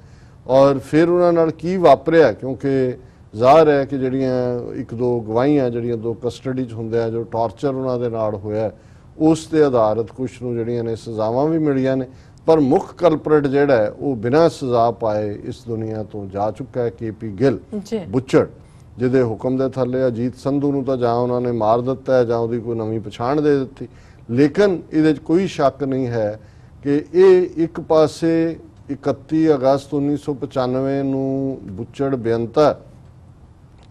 ਔਰ ਫਿਰ ਉਹਨਾਂ ਨਾਲ ਕੀ ਵਾਪਰਿਆ, ਕਿਉਂਕਿ ਜ਼ਾਹਰ ਹੈ ਕਿ ਜਿਹੜੀਆਂ ਇੱਕ ਦੋ ਗਵਾਹੀਆਂ ਜਿਹੜੀਆਂ ਦੋ ਕਸਟਡੀ 'ਚ ਹੁੰਦੇ ਆ, ਜੋ ਟਾਰਚਰ ਉਹਨਾਂ ਦੇ ਨਾਲ ਹੋਇਆ, ਉਸ ਤੇ ਆਧਾਰਿਤ ਕੁਛ ਨੂੰ ਜਿਹੜੀਆਂ ਨੇ ਸਜ਼ਾਵਾਂ ਵੀ ਮਿਲੀਆਂ ਨੇ, ਪਰ ਮੁੱਖ ਕਲਪਰੇਟ ਜਿਹੜਾ ਹੈ ਉਹ ਬਿਨਾਂ ਸਜ਼ਾ ਪਾਏ ਇਸ ਦੁਨੀਆ ਤੋਂ ਜਾ ਚੁੱਕਾ ਹੈ, KP ਗਿੱਲ ਬੁੱਚੜ, ਜਿਹਦੇ ਹੁਕਮ ਦੇ ਥੱਲੇ ਅਜੀਤ ਸੰਧੂ ਨੂੰ ਤਾਂ ਜਾਂ ਉਹਨਾਂ ਨੇ ਮਾਰ ਦਿੱਤਾ ਜਾਂ ਉਹਦੀ ਕੋਈ ਨਵੀਂ ਪਛਾਣ ਦੇ ਦਿੱਤੀ। ਲੇਕਿਨ ਇਹਦੇ 'ਚ ਕੋਈ ਸ਼ੱਕ ਨਹੀਂ ਹੈ ਕਿ ਇਹ ਇੱਕ ਪਾਸੇ 31 ਅਗਸਤ 1995 ਨੂੰ ਬੁੱਚੜ ਬੇਅੰਤਾ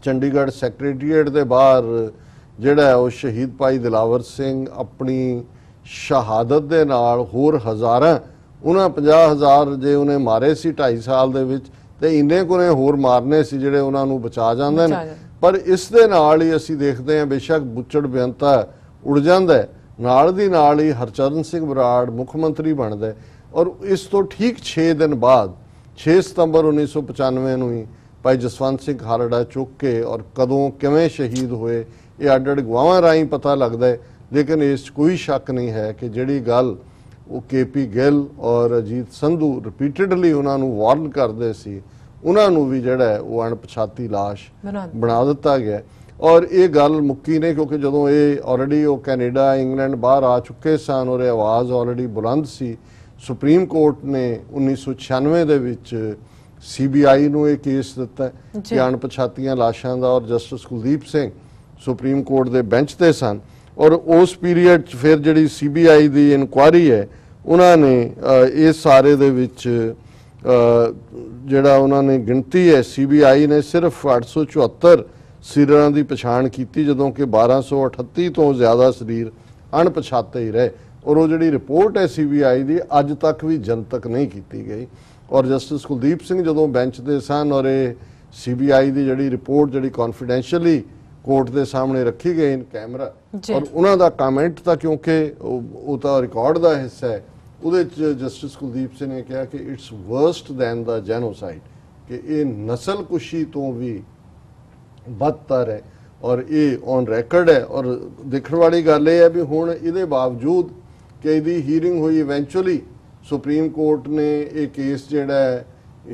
ਚੰਡੀਗੜ੍ਹ ਸੈਕਟਰੀਏਟ ਦੇ ਬਾਹਰ ਜਿਹੜਾ ਉਹ ਸ਼ਹੀਦ ਭਾਈ ਦਿਲਾਵਰ ਸਿੰਘ ਆਪਣੀ ਸ਼ਹਾਦਤ ਦੇ ਨਾਲ ਹੋਰ ਹਜ਼ਾਰਾਂ, ਉਹਨਾਂ 50,000 ਜੇ ਉਹਨੇ ਮਾਰੇ ਸੀ 2.5 ਸਾਲ ਦੇ ਵਿੱਚ, ਤੇ ਇੰਨੇ ਕੋਨੇ ਹੋਰ ਮਾਰਨੇ ਸੀ ਜਿਹੜੇ ਉਹਨਾਂ ਨੂੰ ਬਚਾ ਜਾਂਦੇ ਨੇ। ਪਰ ਇਸ ਦੇ ਨਾਲ ਹੀ ਅਸੀਂ ਦੇਖਦੇ ਹਾਂ ਬੇਸ਼ੱਕ ਬੁੱਚੜ ਬੇਅੰਤਾ ਉੜ ਜਾਂਦਾ, ਨਾਲ ਦੀ ਨਾਲ ਹੀ ਹਰਚਰਨ ਸਿੰਘ ਬਰਾੜ ਮੁੱਖ ਮੰਤਰੀ ਬਣਦਾ, ਔਰ ਇਸ ਤੋਂ ਠੀਕ 6 ਦਿਨ ਬਾਅਦ 6 ਸਤੰਬਰ 1995 ਨੂੰ ਹੀ ਭਾਈ ਜਸਵੰਤ ਸਿੰਘ ਖਾਲੜਾ ਚੁੱਕ ਕੇ ਔਰ ਕਦੋਂ ਕਿਵੇਂ ਸ਼ਹੀਦ ਹੋਏ ਇਹ ਅੱਡ-ਅੱਡ ਗਵਾਹਾਂ ਰਾਹੀਂ ਪਤਾ ਲੱਗਦਾ ਹੈ। ਲੇਕਿਨ ਇਸ 'ਚ ਕੋਈ ਸ਼ੱਕ ਨਹੀਂ ਹੈ ਕਿ ਜਿਹੜੀ ਗੱਲ ਉਹ KP ਗਿੱਲ ਔਰ ਅਜੀਤ ਸੰਧੂ ਰਿਪੀਟਡਲੀ ਉਹਨਾਂ ਨੂੰ ਵਾਰਨ ਕਰਦੇ ਸੀ, ਉਹਨਾਂ ਨੂੰ ਵੀ ਜਿਹੜਾ ਹੈ ਉਹ ਅਣਪਛਾਤੀ ਲਾਸ਼ ਬਣਾ ਦਿੱਤਾ ਗਿਆ। ਔਰ ਇਹ ਗੱਲ ਮੁੱਕੀ ਨਹੀਂ, ਕਿਉਂਕਿ ਜਦੋਂ ਇਹ ਆਲਰੇਡੀ ਉਹ ਕੈਨੇਡਾ ਇੰਗਲੈਂਡ ਬਾਹਰ ਆ ਚੁੱਕੇ ਸਨ ਔਰ ਇਹ ਆਵਾਜ਼ ਆਲਰੇਡੀ ਬੁਲੰਦ ਸੀ, ਸੁਪਰੀਮ ਕੋਰਟ ਨੇ 1996 ਦੇ ਵਿੱਚ CBI ਨੂੰ ਇਹ ਕੇਸ ਦਿੱਤਾ ਕਿ ਅਣਪਛਾਤੀਆਂ ਲਾਸ਼ਾਂ ਦਾ, ਔਰ justice Kuldeep Singh supreme court ਦੇ ਬੈਂਚ ਤੇ ਸਨ। ਔਰ ਉਸ ਪੀਰੀਅਡ 'ਚ ਫਿਰ ਜਿਹੜੀ CBI ਦੀ ਇਨਕੁਆਇਰੀ ਹੈ ਉਹਨਾਂ ਨੇ ਇਸ ਸਾਰੇ ਦੇ ਵਿੱਚ ਜਿਹੜਾ ਉਹਨਾਂ ਨੇ ਗਿਣਤੀ ਹੈ, CBI ਨੇ ਸਿਰਫ 874 ਸਰੀਰਾਂ ਦੀ ਪਛਾਣ ਕੀਤੀ, ਜਦੋਂ ਕਿ 1238 ਤੋਂ ਜ਼ਿਆਦਾ ਸਰੀਰ ਅਣਪਛਾਤੇ ਹੀ ਰਹੇ। ਔਰ ਉਹ ਜਿਹੜੀ ਰਿਪੋਰਟ ਹੈ CBI ਦੀ ਅੱਜ ਤੱਕ ਵੀ ਜਨਤਕ ਨਹੀਂ ਕੀਤੀ ਗਈ। ਔਰ ਜਸਟਿਸ ਕੁਲਦੀਪ ਸਿੰਘ ਜਦੋਂ ਬੈਂਚ ਦੇ ਸਨ ਔਰ ਇਹ CBI ਦੀ ਜਿਹੜੀ ਰਿਪੋਰਟ ਜਿਹੜੀ ਕੌਨਫੀਡੈਂਸ਼ੀਅਲੀ ਕੋਰਟ ਦੇ ਸਾਹਮਣੇ ਰੱਖੀ ਗਈ ਇਨ ਕੈਮਰਾ, ਔਰ ਉਹਨਾਂ ਦਾ ਕਮੈਂਟ ਤਾਂ ਕਿਉਂਕਿ ਉਹ ਤਾਂ ਰਿਕਾਰਡ ਦਾ ਹਿੱਸਾ ਹੈ, ਉਹਦੇ 'ਚ ਜਸਟਿਸ ਕੁਲਦੀਪ ਸਿੰਘ ਨੇ ਕਿਹਾ ਕਿ it's worst than the genocide, ਕਿ ਇਹ ਨਸਲਕੁਸ਼ੀ ਤੋਂ ਵੀ ਬਦਤਰ ਹੈ। ਔਰ ਇਹ ਔਨ ਰੈਕਰਡ ਹੈ। ਔਰ ਦੇਖਣ ਵਾਲੀ ਗੱਲ ਇਹ ਹੈ ਵੀ ਹੁਣ ਇਹਦੇ ਬਾਵਜੂਦ ਕਿ ਇਹਦੀ ਹੀਅਰਿੰਗ ਹੋਈ, ਇਵੈਂਚੁਅਲੀ ਸੁਪਰੀਮ ਕੋਰਟ ਨੇ ਇਹ ਕੇਸ ਜਿਹੜਾ ਹੈ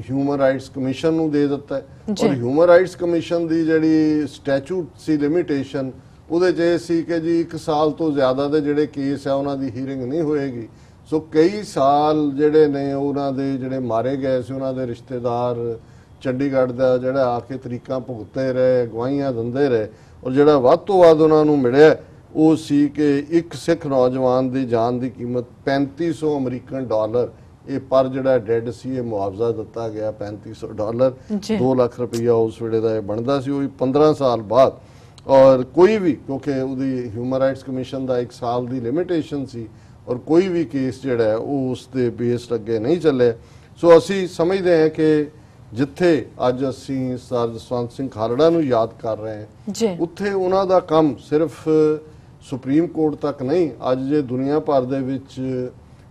ਹਿਊਮਨ ਰਾਈਟਸ ਕਮਿਸ਼ਨ ਨੂੰ ਦੇ ਦਿੱਤਾ ਹੈ। ਔਰ ਹਿਊਮਨ ਰਾਈਟਸ ਕਮਿਸ਼ਨ ਦੀ ਜਿਹੜੀ ਸਟੈਚੂਟ ਸੀ ਲਿਮਿਟੇਸ਼ਨ, ਉਹਦੇ 'ਚ ਇਹ ਸੀ ਕਿ ਜੀ 1 ਸਾਲ ਤੋਂ ਜ਼ਿਆਦਾ ਦੇ ਜਿਹੜੇ ਕੇਸ ਹੈ ਉਹਨਾਂ ਦੀ ਹੀਅਰਿੰਗ ਨਹੀਂ ਹੋਏਗੀ। ਸੋ ਕਈ ਸਾਲ ਜਿਹੜੇ ਨੇ ਉਹਨਾਂ ਦੇ ਜਿਹੜੇ ਮਾਰੇ ਗਏ ਸੀ ਉਹਨਾਂ ਦੇ ਰਿਸ਼ਤੇਦਾਰ ਚੰਡੀਗੜ੍ਹ ਦਾ ਜਿਹੜਾ ਆ ਕੇ ਤਰੀਕਾਂ ਭੁਗਤਦੇ ਰਹੇ, ਗਵਾਹੀਆਂ ਦਿੰਦੇ ਰਹੇ, ਔਰ ਜਿਹੜਾ ਵੱਧ ਤੋਂ ਵੱਧ ਉਹਨਾਂ ਨੂੰ ਮਿਲਿਆ ਉਹ ਸੀ ਕਿ ਇੱਕ ਸਿੱਖ ਨੌਜਵਾਨ ਦੀ ਜਾਨ ਦੀ ਕੀਮਤ $3500 ਅਮਰੀਕਨ ਡਾਲਰ, ਇਹ ਪਰ ਜਿਹੜਾ ਡੈਡ ਸੀ ਇਹ ਮੁਆਵਜ਼ਾ ਦਿੱਤਾ ਗਿਆ $3500, 2 ਲੱਖ ਰੁਪਈਆ ਉਸ ਵੇਲੇ ਦਾ ਇਹ ਬਣਦਾ ਸੀ, ਉਹ 15 ਸਾਲ ਬਾਅਦ। ਔਰ ਕੋਈ ਵੀ, ਕਿਉਂਕਿ ਉਹਦੀ ਹਿਊਮਨ ਰਾਈਟਸ ਕਮਿਸ਼ਨ ਦਾ 1 ਸਾਲ ਦੀ ਲਿਮਿਟੇਸ਼ਨ ਸੀ, ਔਰ ਕੋਈ ਵੀ ਕੇਸ ਜਿਹੜਾ ਹੈ ਉਹ ਉਸ ਦੇ ਬੇਸ ਅੱਗੇ ਨਹੀਂ ਚੱਲਿਆ। ਸੋ ਅਸੀਂ ਸਮਝਦੇ ਹਾਂ ਕਿ ਜਿੱਥੇ ਅੱਜ ਅਸੀਂ ਸਰ ਜਸਵੰਤ ਸਿੰਘ ਖਾਲੜਾ ਨੂੰ ਯਾਦ ਕਰ ਰਹੇ ਹਾਂ, ਉੱਥੇ ਉਹਨਾਂ ਦਾ ਕੰਮ ਸਿਰਫ ਸੁਪਰੀਮ ਕੋਰਟ ਤੱਕ ਨਹੀਂ, ਅੱਜ ਜੇ ਦੁਨੀਆ ਭਰ ਦੇ ਵਿੱਚ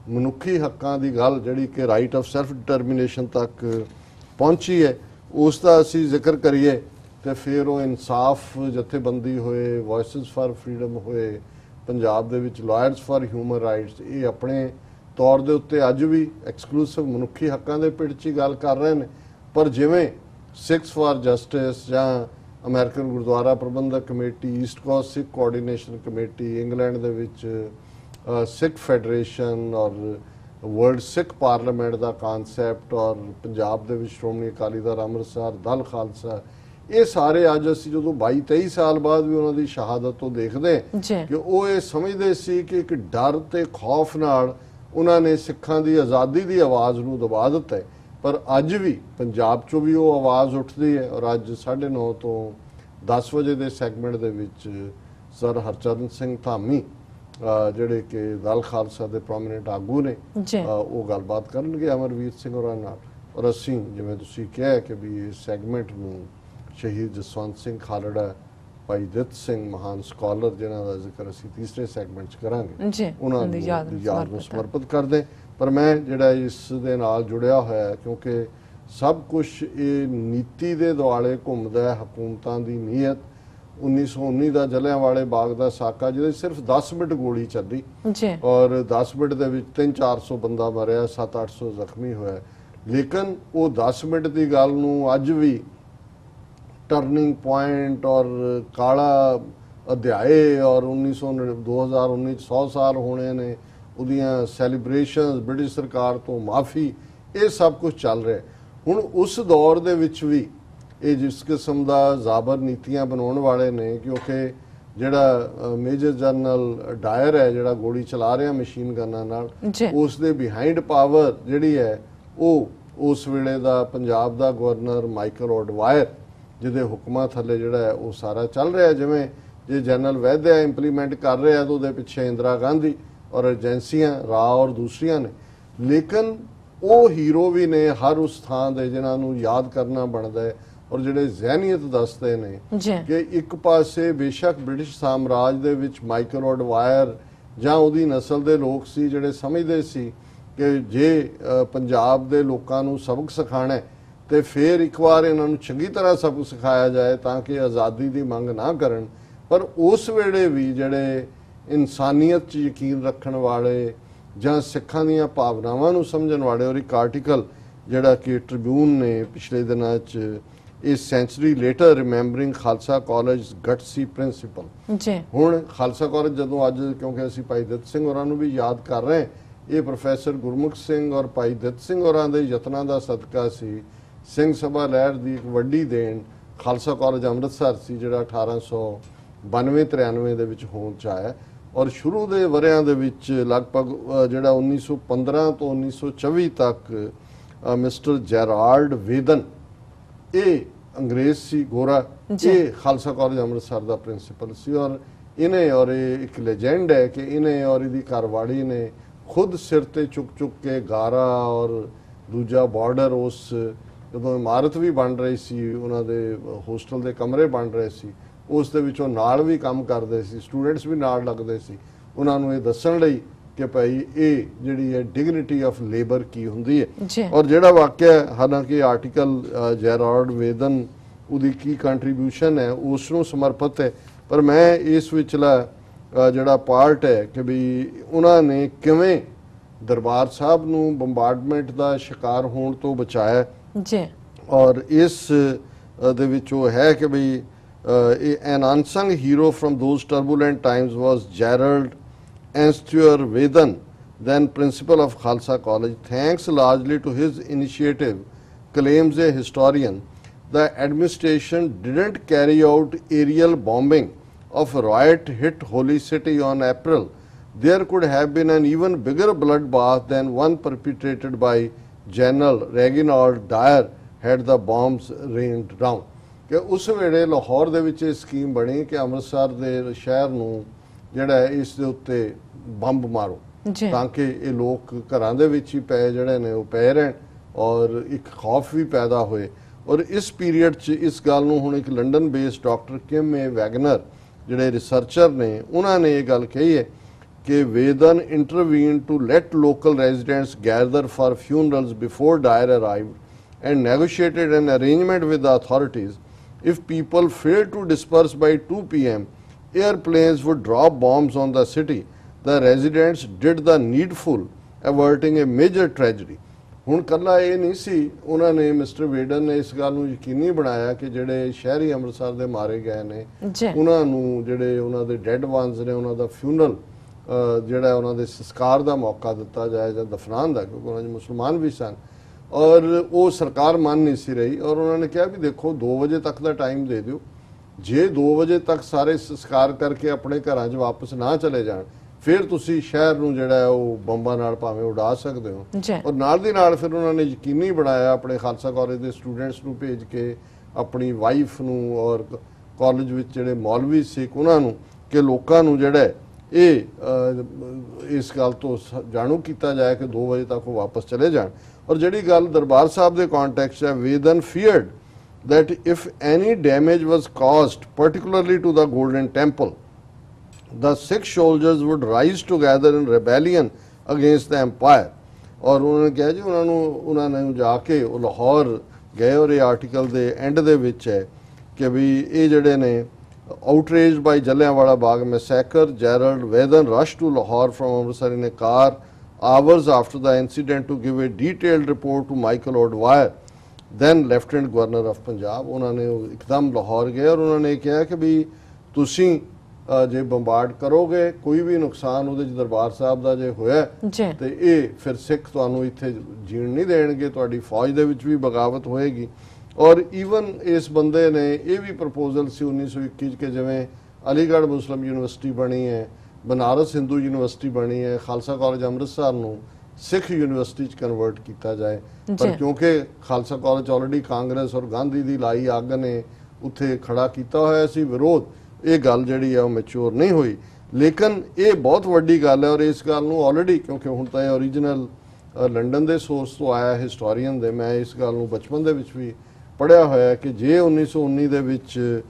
ਮਨੁੱਖੀ ਹੱਕਾਂ ਦੀ ਗੱਲ ਜਿਹੜੀ ਕਿ ਰਾਈਟ ਆਫ ਸੈਲਫ ਡਿਟਰਮੀਨੇਸ਼ਨ ਤੱਕ ਪਹੁੰਚੀ ਹੈ, ਉਸ ਦਾ ਅਸੀਂ ਜ਼ਿਕਰ ਕਰੀਏ ਤੇ ਫਿਰ ਉਹ ਇਨਸਾਫ ਜਥੇਬੰਦੀ ਹੋਏ, ਵੌਇਸਸ ਫਾਰ ਫਰੀडम ਹੋਏ, ਪੰਜਾਬ ਦੇ ਵਿੱਚ ਲਾਇਰਸ ਫਾਰ ਹਿਊਮਨ ਰਾਈਟਸ, ਇਹ ਆਪਣੇ ਤੌਰ ਦੇ ਉੱਤੇ ਅੱਜ ਵੀ ਐਕਸਕਲੂਸਿਵ ਮਨੁੱਖੀ ਹੱਕਾਂ ਦੇ ਪਿੜ 'ਚ ਹੀ ਗੱਲ ਕਰ ਰਹੇ ਨੇ। ਪਰ ਜਿਵੇਂ ਸਿੱਖਸ ਫਾਰ ਜਸਟਿਸ ਜਾਂ ਅਮਰੀਕਨ ਗੁਰਦੁਆਰਾ ਪ੍ਰਬੰਧਕ ਕਮੇਟੀ, ਈਸਟ ਕੋਸਟ ਸਿੱਖ ਕੋਆਰਡੀਨੇਸ਼ਨ ਕਮੇਟੀ, ਇੰਗਲੈਂਡ ਦੇ ਵਿੱਚ ਸਿੱਖ ਫੈਡਰੇਸ਼ਨ ਔਰ ਵਰਲਡ ਸਿੱਖ ਪਾਰਲੀਮੈਂਟ ਦਾ ਕਾਨਸੈਪਟ, ਔਰ ਪੰਜਾਬ ਦੇ ਵਿੱਚ ਸ਼੍ਰੋਮਣੀ ਅਕਾਲੀ ਦਲ ਅੰਮ੍ਰਿਤਸਰ, ਦਲ ਖਾਲਸਾ, ਇਹ ਸਾਰੇ ਅੱਜ ਅਸੀਂ ਜਦੋਂ 22-23 ਸਾਲ ਬਾਅਦ ਵੀ ਉਹਨਾਂ ਦੀ ਸ਼ਹਾਦਤ ਤੋਂ ਦੇਖਦੇ ਕਿ ਉਹ ਇਹ ਸਮਝਦੇ ਸੀ ਕਿ ਇੱਕ ਡਰ ਤੇ ਖੌਫ ਨਾਲ ਉਹਨਾਂ ਨੇ ਸਿੱਖਾਂ ਦੀ ਆਜ਼ਾਦੀ ਦੀ ਆਵਾਜ਼ ਨੂੰ ਦਬਾ ਦਿੱਤਾ ਹੈ। ਪਰ ਅੱਜ ਵੀ ਪੰਜਾਬ 'ਚੋਂ ਵੀ ਉਹ ਆਵਾਜ਼ ਉੱਠਦੀ ਹੈ। ਔਰ ਅੱਜ 9:30 ਤੋਂ 10 ਵਜੇ ਦੇ ਸੈਗਮੈਂਟ ਦੇ ਵਿੱਚ ਸਰ ਹਰਚਰਨ ਸਿੰਘ ਧਾਮੀ ਜਿਹੜੇ ਕਿ ਦਲ ਖਾਲਸਾ ਦੇ ਪ੍ਰੋਮੀਨੈਂਟ ਆਗੂ ਨੇ, ਉਹ ਗੱਲਬਾਤ ਕਰਨਗੇ ਅਮਰਵੀਰ ਸਿੰਘ ਹੋਰਾਂ ਨਾਲ। ਔਰ ਅਸੀਂ ਜਿਵੇਂ ਤੁਸੀਂ ਕਿਹਾ ਕਿ ਵੀ ਇਸ ਸੈਗਮੈਂਟ ਨੂੰ ਸ਼ਹੀਦ ਜਸਵੰਤ ਸਿੰਘ ਖਾਲੜਾ, ਭਾਈ ਦਿੱਤ ਸਿੰਘ ਮਹਾਨ ਸਕਾਲਰ ਜਿਨ੍ਹਾਂ ਦਾ ਜ਼ਿਕਰ ਅਸੀਂ ਤੀਸਰੇ ਸੈਗਮੈਂਟ 'ਚ ਕਰਾਂਗੇ, ਉਹਨਾਂ ਦੀ ਯਾਦ ਨੂੰ ਸਮਰਪਿਤ ਕਰਦੇ। ਪਰ ਮੈਂ ਜਿਹੜਾ ਇਸ ਦੇ ਨਾਲ ਜੁੜਿਆ ਹੋਇਆ ਕਿਉਂਕਿ ਸਭ ਕੁਝ ਇਹ ਨੀਤੀ ਦੇ ਦੁਆਲੇ ਘੁੰਮਦਾ ਹੈ, ਹਕੂਮਤਾਂ ਦੀ ਨੀਅਤ। 1919 ਦਾ ਜਲਿਆਂਵਾਲੇ ਬਾਗ ਦਾ ਸਾਕਾ ਜਿਹਦੇ ਸਿਰਫ 10 ਮਿੰਟ ਗੋਲੀ ਚੱਲੀ ਔਰ 10 ਮਿੰਟ ਦੇ ਵਿੱਚ 300-400 ਬੰਦਾ ਮਰਿਆ, 700-800 ਜ਼ਖਮੀ ਹੋਇਆ। ਲੇਕਿਨ ਉਹ 10 ਮਿੰਟ ਦੀ ਗੱਲ ਨੂੰ ਅੱਜ ਵੀ ਟਰਨਿੰਗ ਪੁਆਇੰਟ ਔਰ ਕਾਲਾ ਅਧਿਆਏ ਔਰ 2019 'ਚ 100 ਸਾਲ ਹੋਣੇ ਨੇ ਉਹਦੀਆਂ ਸੈਲੀਬ੍ਰੇਸ਼ਨਸ, ਬ੍ਰਿਟਿਸ਼ ਸਰਕਾਰ ਤੋਂ ਮਾਫੀ, ਇਹ ਸਭ ਕੁਝ ਚੱਲ ਰਿਹਾ। ਹੁਣ ਉਸ ਦੌਰ ਦੇ ਵਿੱਚ ਵੀ ਇਹ ਜਿਸ ਕਿਸਮ ਦਾ ਜ਼ਾਬਰ ਨੀਤੀਆਂ ਬਣਾਉਣ ਵਾਲੇ ਨੇ, ਕਿਉਂਕਿ ਜਿਹੜਾ ਮੇਜਰ ਜਨਰਲ ਡਾਇਰ ਹੈ ਜਿਹੜਾ ਗੋਲੀ ਚਲਾ ਰਿਹਾ ਮਸ਼ੀਨ ਗਨਾਂ ਨਾਲ, ਉਸ ਦੇ ਬਿਹਾਈਂਡ ਪਾਵਰ ਜਿਹੜੀ ਹੈ ਉਹ ਉਸ ਵੇਲੇ ਦਾ ਪੰਜਾਬ ਦਾ ਗਵਰਨਰ ਮਾਈਕਲ ਆਡਵਾਇਰ ਜਿਹਦੇ ਹੁਕਮਾਂ ਥੱਲੇ ਜਿਹੜਾ ਹੈ ਉਹ ਸਾਰਾ ਚੱਲ ਰਿਹਾ। ਜਿਵੇਂ ਜੇ ਜਨਰਲ ਵੈਦਿਆ ਇੰਪਲੀਮੈਂਟ ਕਰ ਰਿਹਾ ਤਾਂ ਉਹਦੇ ਪਿੱਛੇ ਇੰਦਰਾ ਗਾਂਧੀ ਔਰ ਏਜੰਸੀਆਂ ਰਾਅ ਔਰ ਦੂਸਰੀਆਂ ਨੇ। ਲੇਕਿਨ ਉਹ ਹੀਰੋ ਵੀ ਨੇ ਹਰ ਉਸ ਥਾਂ ਦੇ ਜਿਨ੍ਹਾਂ ਨੂੰ ਯਾਦ ਕਰਨਾ ਬਣਦਾ ਹੈ ਔਰ ਜਿਹੜੇ ਜ਼ਹਿਨੀਅਤ ਦੱਸਦੇ ਨੇ ਕਿ ਇੱਕ ਪਾਸੇ ਬੇਸ਼ੱਕ ਬ੍ਰਿਟਿਸ਼ ਸਾਮਰਾਜ ਦੇ ਵਿੱਚ ਮਾਈਕਲ ਆਡਵਾਇਰ ਜਾਂ ਉਹਦੀ ਨਸਲ ਦੇ ਲੋਕ ਸੀ ਜਿਹੜੇ ਸਮਝਦੇ ਸੀ ਕਿ ਜੇ ਪੰਜਾਬ ਦੇ ਲੋਕਾਂ ਨੂੰ ਸਬਕ ਸਿਖਾਣਾ ਤੇ ਫਿਰ ਇੱਕ ਵਾਰ ਇਹਨਾਂ ਨੂੰ ਚੰਗੀ ਤਰ੍ਹਾਂ ਸਬਕ ਸਿਖਾਇਆ ਜਾਏ ਤਾਂ ਕਿ ਆਜ਼ਾਦੀ ਦੀ ਮੰਗ ਨਾ ਕਰਨ। ਪਰ ਉਸ ਵੇਲੇ ਵੀ ਜਿਹੜੇ ਇਨਸਾਨੀਅਤ 'ਚ ਯਕੀਨ ਰੱਖਣ ਵਾਲੇ ਜਾਂ ਸਿੱਖਾਂ ਦੀਆਂ ਭਾਵਨਾਵਾਂ ਨੂੰ ਸਮਝਣ ਵਾਲੇ, ਔਰ ਇੱਕ ਆਰਟੀਕਲ ਜਿਹੜਾ ਕਿ ਟ੍ਰਿਬਿਊਨ ਨੇ ਪਿਛਲੇ ਦਿਨਾਂ 'ਚ ਇਸ century later remembering Khalsa college gutsy principal, ਹੁਣ ਖਾਲਸਾ ਕਾਲਜ ਜਦੋਂ ਅੱਜ ਕਿਉਂਕਿ ਅਸੀਂ ਭਾਈ ਦਿੱਤ ਸਿੰਘ ਹੋਰਾਂ ਨੂੰ ਵੀ ਯਾਦ ਕਰ ਰਹੇ, ਇਹ ਪ੍ਰੋਫੈਸਰ ਗੁਰਮੁਖ ਸਿੰਘ ਔਰ ਭਾਈ ਦਿੱਤ ਸਿੰਘ ਹੋਰਾਂ ਦੇ ਯਤਨਾਂ ਦਾ ਸਦਕਾ ਸੀ। ਸਿੰਘ ਸਭਾ ਲਹਿਰ ਦੀ ਇੱਕ ਵੱਡੀ ਦੇਣ ਖਾਲਸਾ ਕਾਲਜ ਅੰਮ੍ਰਿਤਸਰ ਸੀ ਜਿਹੜਾ 1892-93 ਦੇ ਵਿੱਚ ਹੋਂਦ 'ਚ ਆਇਆ। ਔਰ ਸ਼ੁਰੂ ਦੇ ਵਰਿਆਂ ਦੇ ਵਿੱਚ ਲਗਭਗ ਜਿਹੜਾ 1915 ਤੋਂ 1924 ਤੱਕ ਮਿਸਟਰ ਜੈਰਾਲਡ ਵੇਦਨ, ਇਹ ਅੰਗਰੇਜ਼ ਸੀ, ਗੋਰਾ, ਇਹ ਖਾਲਸਾ ਕਾਲਜ ਅੰਮ੍ਰਿਤਸਰ ਦਾ ਪ੍ਰਿੰਸੀਪਲ ਸੀ। ਔਰ ਇਹਨੇ, ਔਰ ਇਹ ਇੱਕ ਲੈਜੈਂਡ ਹੈ ਕਿ ਇਹਨੇ ਔਰ ਇਹਦੀ ਘਰਵਾਲੀ ਨੇ ਖੁਦ ਸਿਰ ਤੇ ਚੁੱਕ ਕੇ ਗਾਰਾ ਔਰ ਦੂਜਾ ਬਾਰਡਰ, ਉਸ ਜਦੋਂ ਇਮਾਰਤ ਵੀ ਬਣ ਰਹੀ ਸੀ, ਉਹਨਾਂ ਦੇ ਹੋਸਟਲ ਦੇ ਕਮਰੇ ਬਣ ਰਹੇ ਸੀ, ਉਸ ਦੇ ਵਿੱਚੋਂ ਨਾਲ ਵੀ ਕੰਮ ਕਰਦੇ ਸੀ, ਸਟੂਡੈਂਟਸ ਵੀ ਨਾਲ ਲੱਗਦੇ ਸੀ, ਉਹਨਾਂ ਨੂੰ ਇਹ ਦੱਸਣ ਲਈ ਕਿ ਭਾਈ ਇਹ ਜਿਹੜੀ ਹੈ ਡਿਗਨਿਟੀ ਆਫ ਲੇਬਰ ਕੀ ਹੁੰਦੀ ਹੈ। ਔਰ ਜਿਹੜਾ ਵਾਕਿਆ, ਹਾਲਾਂਕਿ ਆਰਟੀਕਲ ਜੈਰਾਲਡ ਵੇਦਨ ਉਹਦੀ ਕੀ ਕੰਟਰੀਬਿਊਸ਼ਨ ਹੈ ਉਸ ਨੂੰ ਸਮਰਪਿਤ ਹੈ, ਪਰ ਮੈਂ ਇਸ ਵਿਚਲਾ ਜਿਹੜਾ ਪਾਰਟ ਹੈ ਕਿ ਵੀ ਉਹਨਾਂ ਨੇ ਕਿਵੇਂ ਦਰਬਾਰ ਸਾਹਿਬ ਨੂੰ ਬੰਬਾਰਡਮੈਂਟ ਦਾ ਸ਼ਿਕਾਰ ਹੋਣ ਤੋਂ ਬਚਾਇਆ। ਔਰ ਇਸ ਦੇ ਵਿੱਚ ਉਹ ਹੈ ਕਿ ਵੀ an unsung hero from those turbulent times was Gerald Ansteuer Vedan, then principal of Khalsa College. Thanks largely to his initiative, claims a historian, the administration didn't carry out aerial bombing of riot-hit Holy City on April. There could have been an even bigger bloodbath than one perpetrated by General Reginald Dyer had the bombs rained down. ਕਿ ਉਸ ਵੇਲੇ ਲਾਹੌਰ ਦੇ ਵਿੱਚ ਇਹ scheme ਬਣੀ ਕਿ ਅੰਮ੍ਰਿਤਸਰ ਦੇ ਸ਼ਹਿਰ ਨੂੰ ਜਿਹੜਾ ਇਸ ਦੇ ਉੱਤੇ ਬੰਬ ਮਾਰੋ ਤਾਂ ਕਿ ਇਹ ਲੋਕ ਘਰਾਂ ਦੇ ਵਿੱਚ ਹੀ ਪਏ ਜਿਹੜੇ ਨੇ ਉਹ ਪਏ ਰਹਿਣ ਔਰ ਇੱਕ ਖੌਫ ਵੀ ਪੈਦਾ ਹੋਏ। ਔਰ ਇਸ ਪੀਰੀਅਡ 'ਚ ਇਸ ਗੱਲ ਨੂੰ ਹੁਣ ਇੱਕ ਲੰਡਨ ਬੇਸਡ ਡਾਕਟਰ ਕਿਮ ਏ ਵੈਗਨਰ ਜਿਹੜੇ ਰਿਸਰਚਰ ਨੇ ਉਹਨਾਂ ਨੇ ਇਹ ਗੱਲ ਕਹੀ ਹੈ ਕਿ Vedan intervened to let local residents gather for funerals before Dyer arrived and negotiated an arrangement with the authorities if people failed to disperse by 2 p.m., airplanes would drop bombs on the city. The residents did the needful, averting a major tragedy. ਹੁਣ ਕੱਲਾ ਇਹ ਨਹੀਂ ਸੀ, ਉਹਨਾਂ ਨੇ mister ਵੇਡਨ ਨੇ ਇਸ ਗੱਲ ਨੂੰ ਯਕੀਨੀ ਬਣਾਇਆ ਕਿ ਜਿਹੜੇ ਸ਼ਹਿਰੀ ਅੰਮ੍ਰਿਤਸਰ ਦੇ ਮਾਰੇ ਗਏ ਨੇ ਉਹਨਾਂ ਨੂੰ ਜਿਹੜੇ ਉਹਨਾਂ ਦੇ ਡੈਡ ਵਨਸ ਨੇ ਉਹਨਾਂ ਦਾ ਫਿਊਨਰਲ ਜਿਹੜਾ ਉਹਨਾਂ ਦੇ ਸੰਸਕਾਰ ਦਾ ਮੌਕਾ ਦਿੱਤਾ ਜਾਏ ਜਾਂ ਦਫਨਾਉਣ ਦਾ, ਕਿਉਂਕਿ ਉਹਨਾਂ 'ਚ ਮੁਸਲਮਾਨ ਵੀ ਸਨ ਔਰ ਉਹ ਸਰਕਾਰ ਮੰਨ ਨਹੀਂ ਸੀ ਰਹੀ ਔਰ ਉਹਨਾਂ ਨੇ ਕਿਹਾ ਵੀ ਦੇਖੋ 2 ਵਜੇ ਤੱਕ ਦਾ ਟਾਈਮ ਦੇ ਦਿਓ, ਜੇ 2 ਵਜੇ ਤੱਕ ਸਾਰੇ ਸੰਸਕਾਰ ਕਰਕੇ ਆਪਣੇ ਘਰਾਂ 'ਚ ਵਾਪਸ ਨਾ ਚਲੇ ਜਾਣ ਫਿਰ ਤੁਸੀਂ ਸ਼ਹਿਰ ਨੂੰ ਜਿਹੜਾ ਉਹ ਬੰਬਾਂ ਨਾਲ ਭਾਵੇਂ ਉਡਾ ਸਕਦੇ ਹੋ। ਔਰ ਨਾਲ ਦੀ ਨਾਲ ਫਿਰ ਉਹਨਾਂ ਨੇ ਯਕੀਨੀ ਬਣਾਇਆ ਆਪਣੇ ਖਾਲਸਾ ਕਾਲਜ ਦੇ ਸਟੂਡੈਂਟਸ ਨੂੰ ਭੇਜ ਕੇ ਆਪਣੀ ਵਾਈਫ ਨੂੰ ਔਰ ਕਾਲਜ ਵਿੱਚ ਜਿਹੜੇ ਮੌਲਵੀ ਸਿੱਖ ਉਹਨਾਂ ਨੂੰ ਕਿ ਲੋਕਾਂ ਨੂੰ ਜਿਹੜਾ ਇਹ ਇਸ ਗੱਲ ਤੋਂ ਜਾਣੂ ਕੀਤਾ ਜਾਏ ਕਿ 2 ਵਜੇ ਤੱਕ ਉਹ ਵਾਪਸ ਚਲੇ ਜਾਣ। ਔਰ ਜਿਹੜੀ ਗੱਲ ਦਰਬਾਰ ਸਾਹਿਬ ਦੇ ਕੰਟੈਕਸਟ ਹੈ, ਵੇਦਨ ਫੀਅਰਡ that if any damage was caused particularly to the Golden Temple, the Sikh soldiers would rise together in rebellion against the empire। और उन्होंने कहा जी उन्होंने जाके लाहौर गए और ये आर्टिकल दे एंड दे विच है कि भी ये जड़े ने outraged by Jallianwala Bagh massacre, Gerald Vedhan rushed to Lahore from Amritsar in a car hours after the incident to give a detailed report to Michael O'Dwyer, then lieutenant governor of Punjab. ਉਹਨਾਂ ਨੇ ਇੱਕਦਮ ਲਾਹੌਰ ਗਏ ਔਰ ਉਹਨਾਂ ਨੇ ਕਿਹਾ ਕਿ ਵੀ ਤੁਸੀਂ ਜੇ ਬੰਬਾਰਡ ਕਰੋਗੇ ਕੋਈ ਵੀ ਨੁਕਸਾਨ ਉਹਦੇ 'ਚ ਦਰਬਾਰ ਸਾਹਿਬ ਦਾ ਜੇ ਹੋਇਆ ਤੇ ਇਹ ਫਿਰ ਸਿੱਖ ਤੁਹਾਨੂੰ ਇੱਥੇ ਜੀਣ ਨਹੀਂ ਦੇਣਗੇ, ਤੁਹਾਡੀ ਫੌਜ ਦੇ ਵਿੱਚ ਵੀ ਬਗਾਵਤ ਹੋਏਗੀ। ਔਰ ਈਵਨ ਇਸ ਬੰਦੇ ਨੇ ਇਹ ਵੀ ਪ੍ਰਪੋਜ਼ਲ ਸੀ 1921 'ਚ ਕਿ ਜਿਵੇਂ ਅਲੀਗੜ੍ਹ ਮੁਸਲਿਮ ਯੂਨੀਵਰਸਿਟੀ ਬਣੀ ਹੈ, ਬਨਾਰਸ ਹਿੰਦੂ ਯੂਨੀਵਰਸਿਟੀ ਬਣੀ ਹੈ, ਖਾਲਸਾ ਕਾਲਜ ਅੰਮ੍ਰਿਤਸਰ ਨੂੰ ਸਿੱਖ ਯੂਨੀਵਰਸਿਟੀ 'ਚ ਕਨਵਰਟ ਕੀਤਾ ਜਾਏ। ਪਰ ਕਿਉਂਕਿ ਖਾਲਸਾ ਕਾਲਜ ਆਲਰੇਡੀ ਕਾਂਗਰਸ ਔਰ ਗਾਂਧੀ ਦੀ ਲਾਈ ਅੱਗ ਨੇ ਉੱਥੇ ਖੜਾ ਕੀਤਾ ਹੋਇਆ ਸੀ ਵਿਰੋਧ, ਇਹ ਗੱਲ ਜਿਹੜੀ ਹੈ ਉਹ ਮੈਚੁਰ ਨਹੀਂ ਹੋਈ। ਲੇਕਿਨ ਇਹ ਬਹੁਤ ਵੱਡੀ ਗੱਲ ਹੈ ਔਰ ਇਸ ਗੱਲ ਨੂੰ ਆਲਰੇਡੀ ਕਿਉਂਕਿ ਹੁਣ ਤਾਂ ਇਹ ਓਰੀਜਨਲ ਲੰਡਨ ਦੇ ਸੋਰਸ ਤੋਂ ਆਇਆ ਹਿਸਟੋਰੀਅਨ ਦੇ, ਮੈਂ ਇਸ ਗੱਲ ਨੂੰ ਬਚਪਨ ਦੇ ਵਿੱਚ ਵੀ ਪੜ੍ਹਿਆ ਹੋਇਆ ਕਿ ਜੇ 1919 ਦੇ ਵਿੱਚ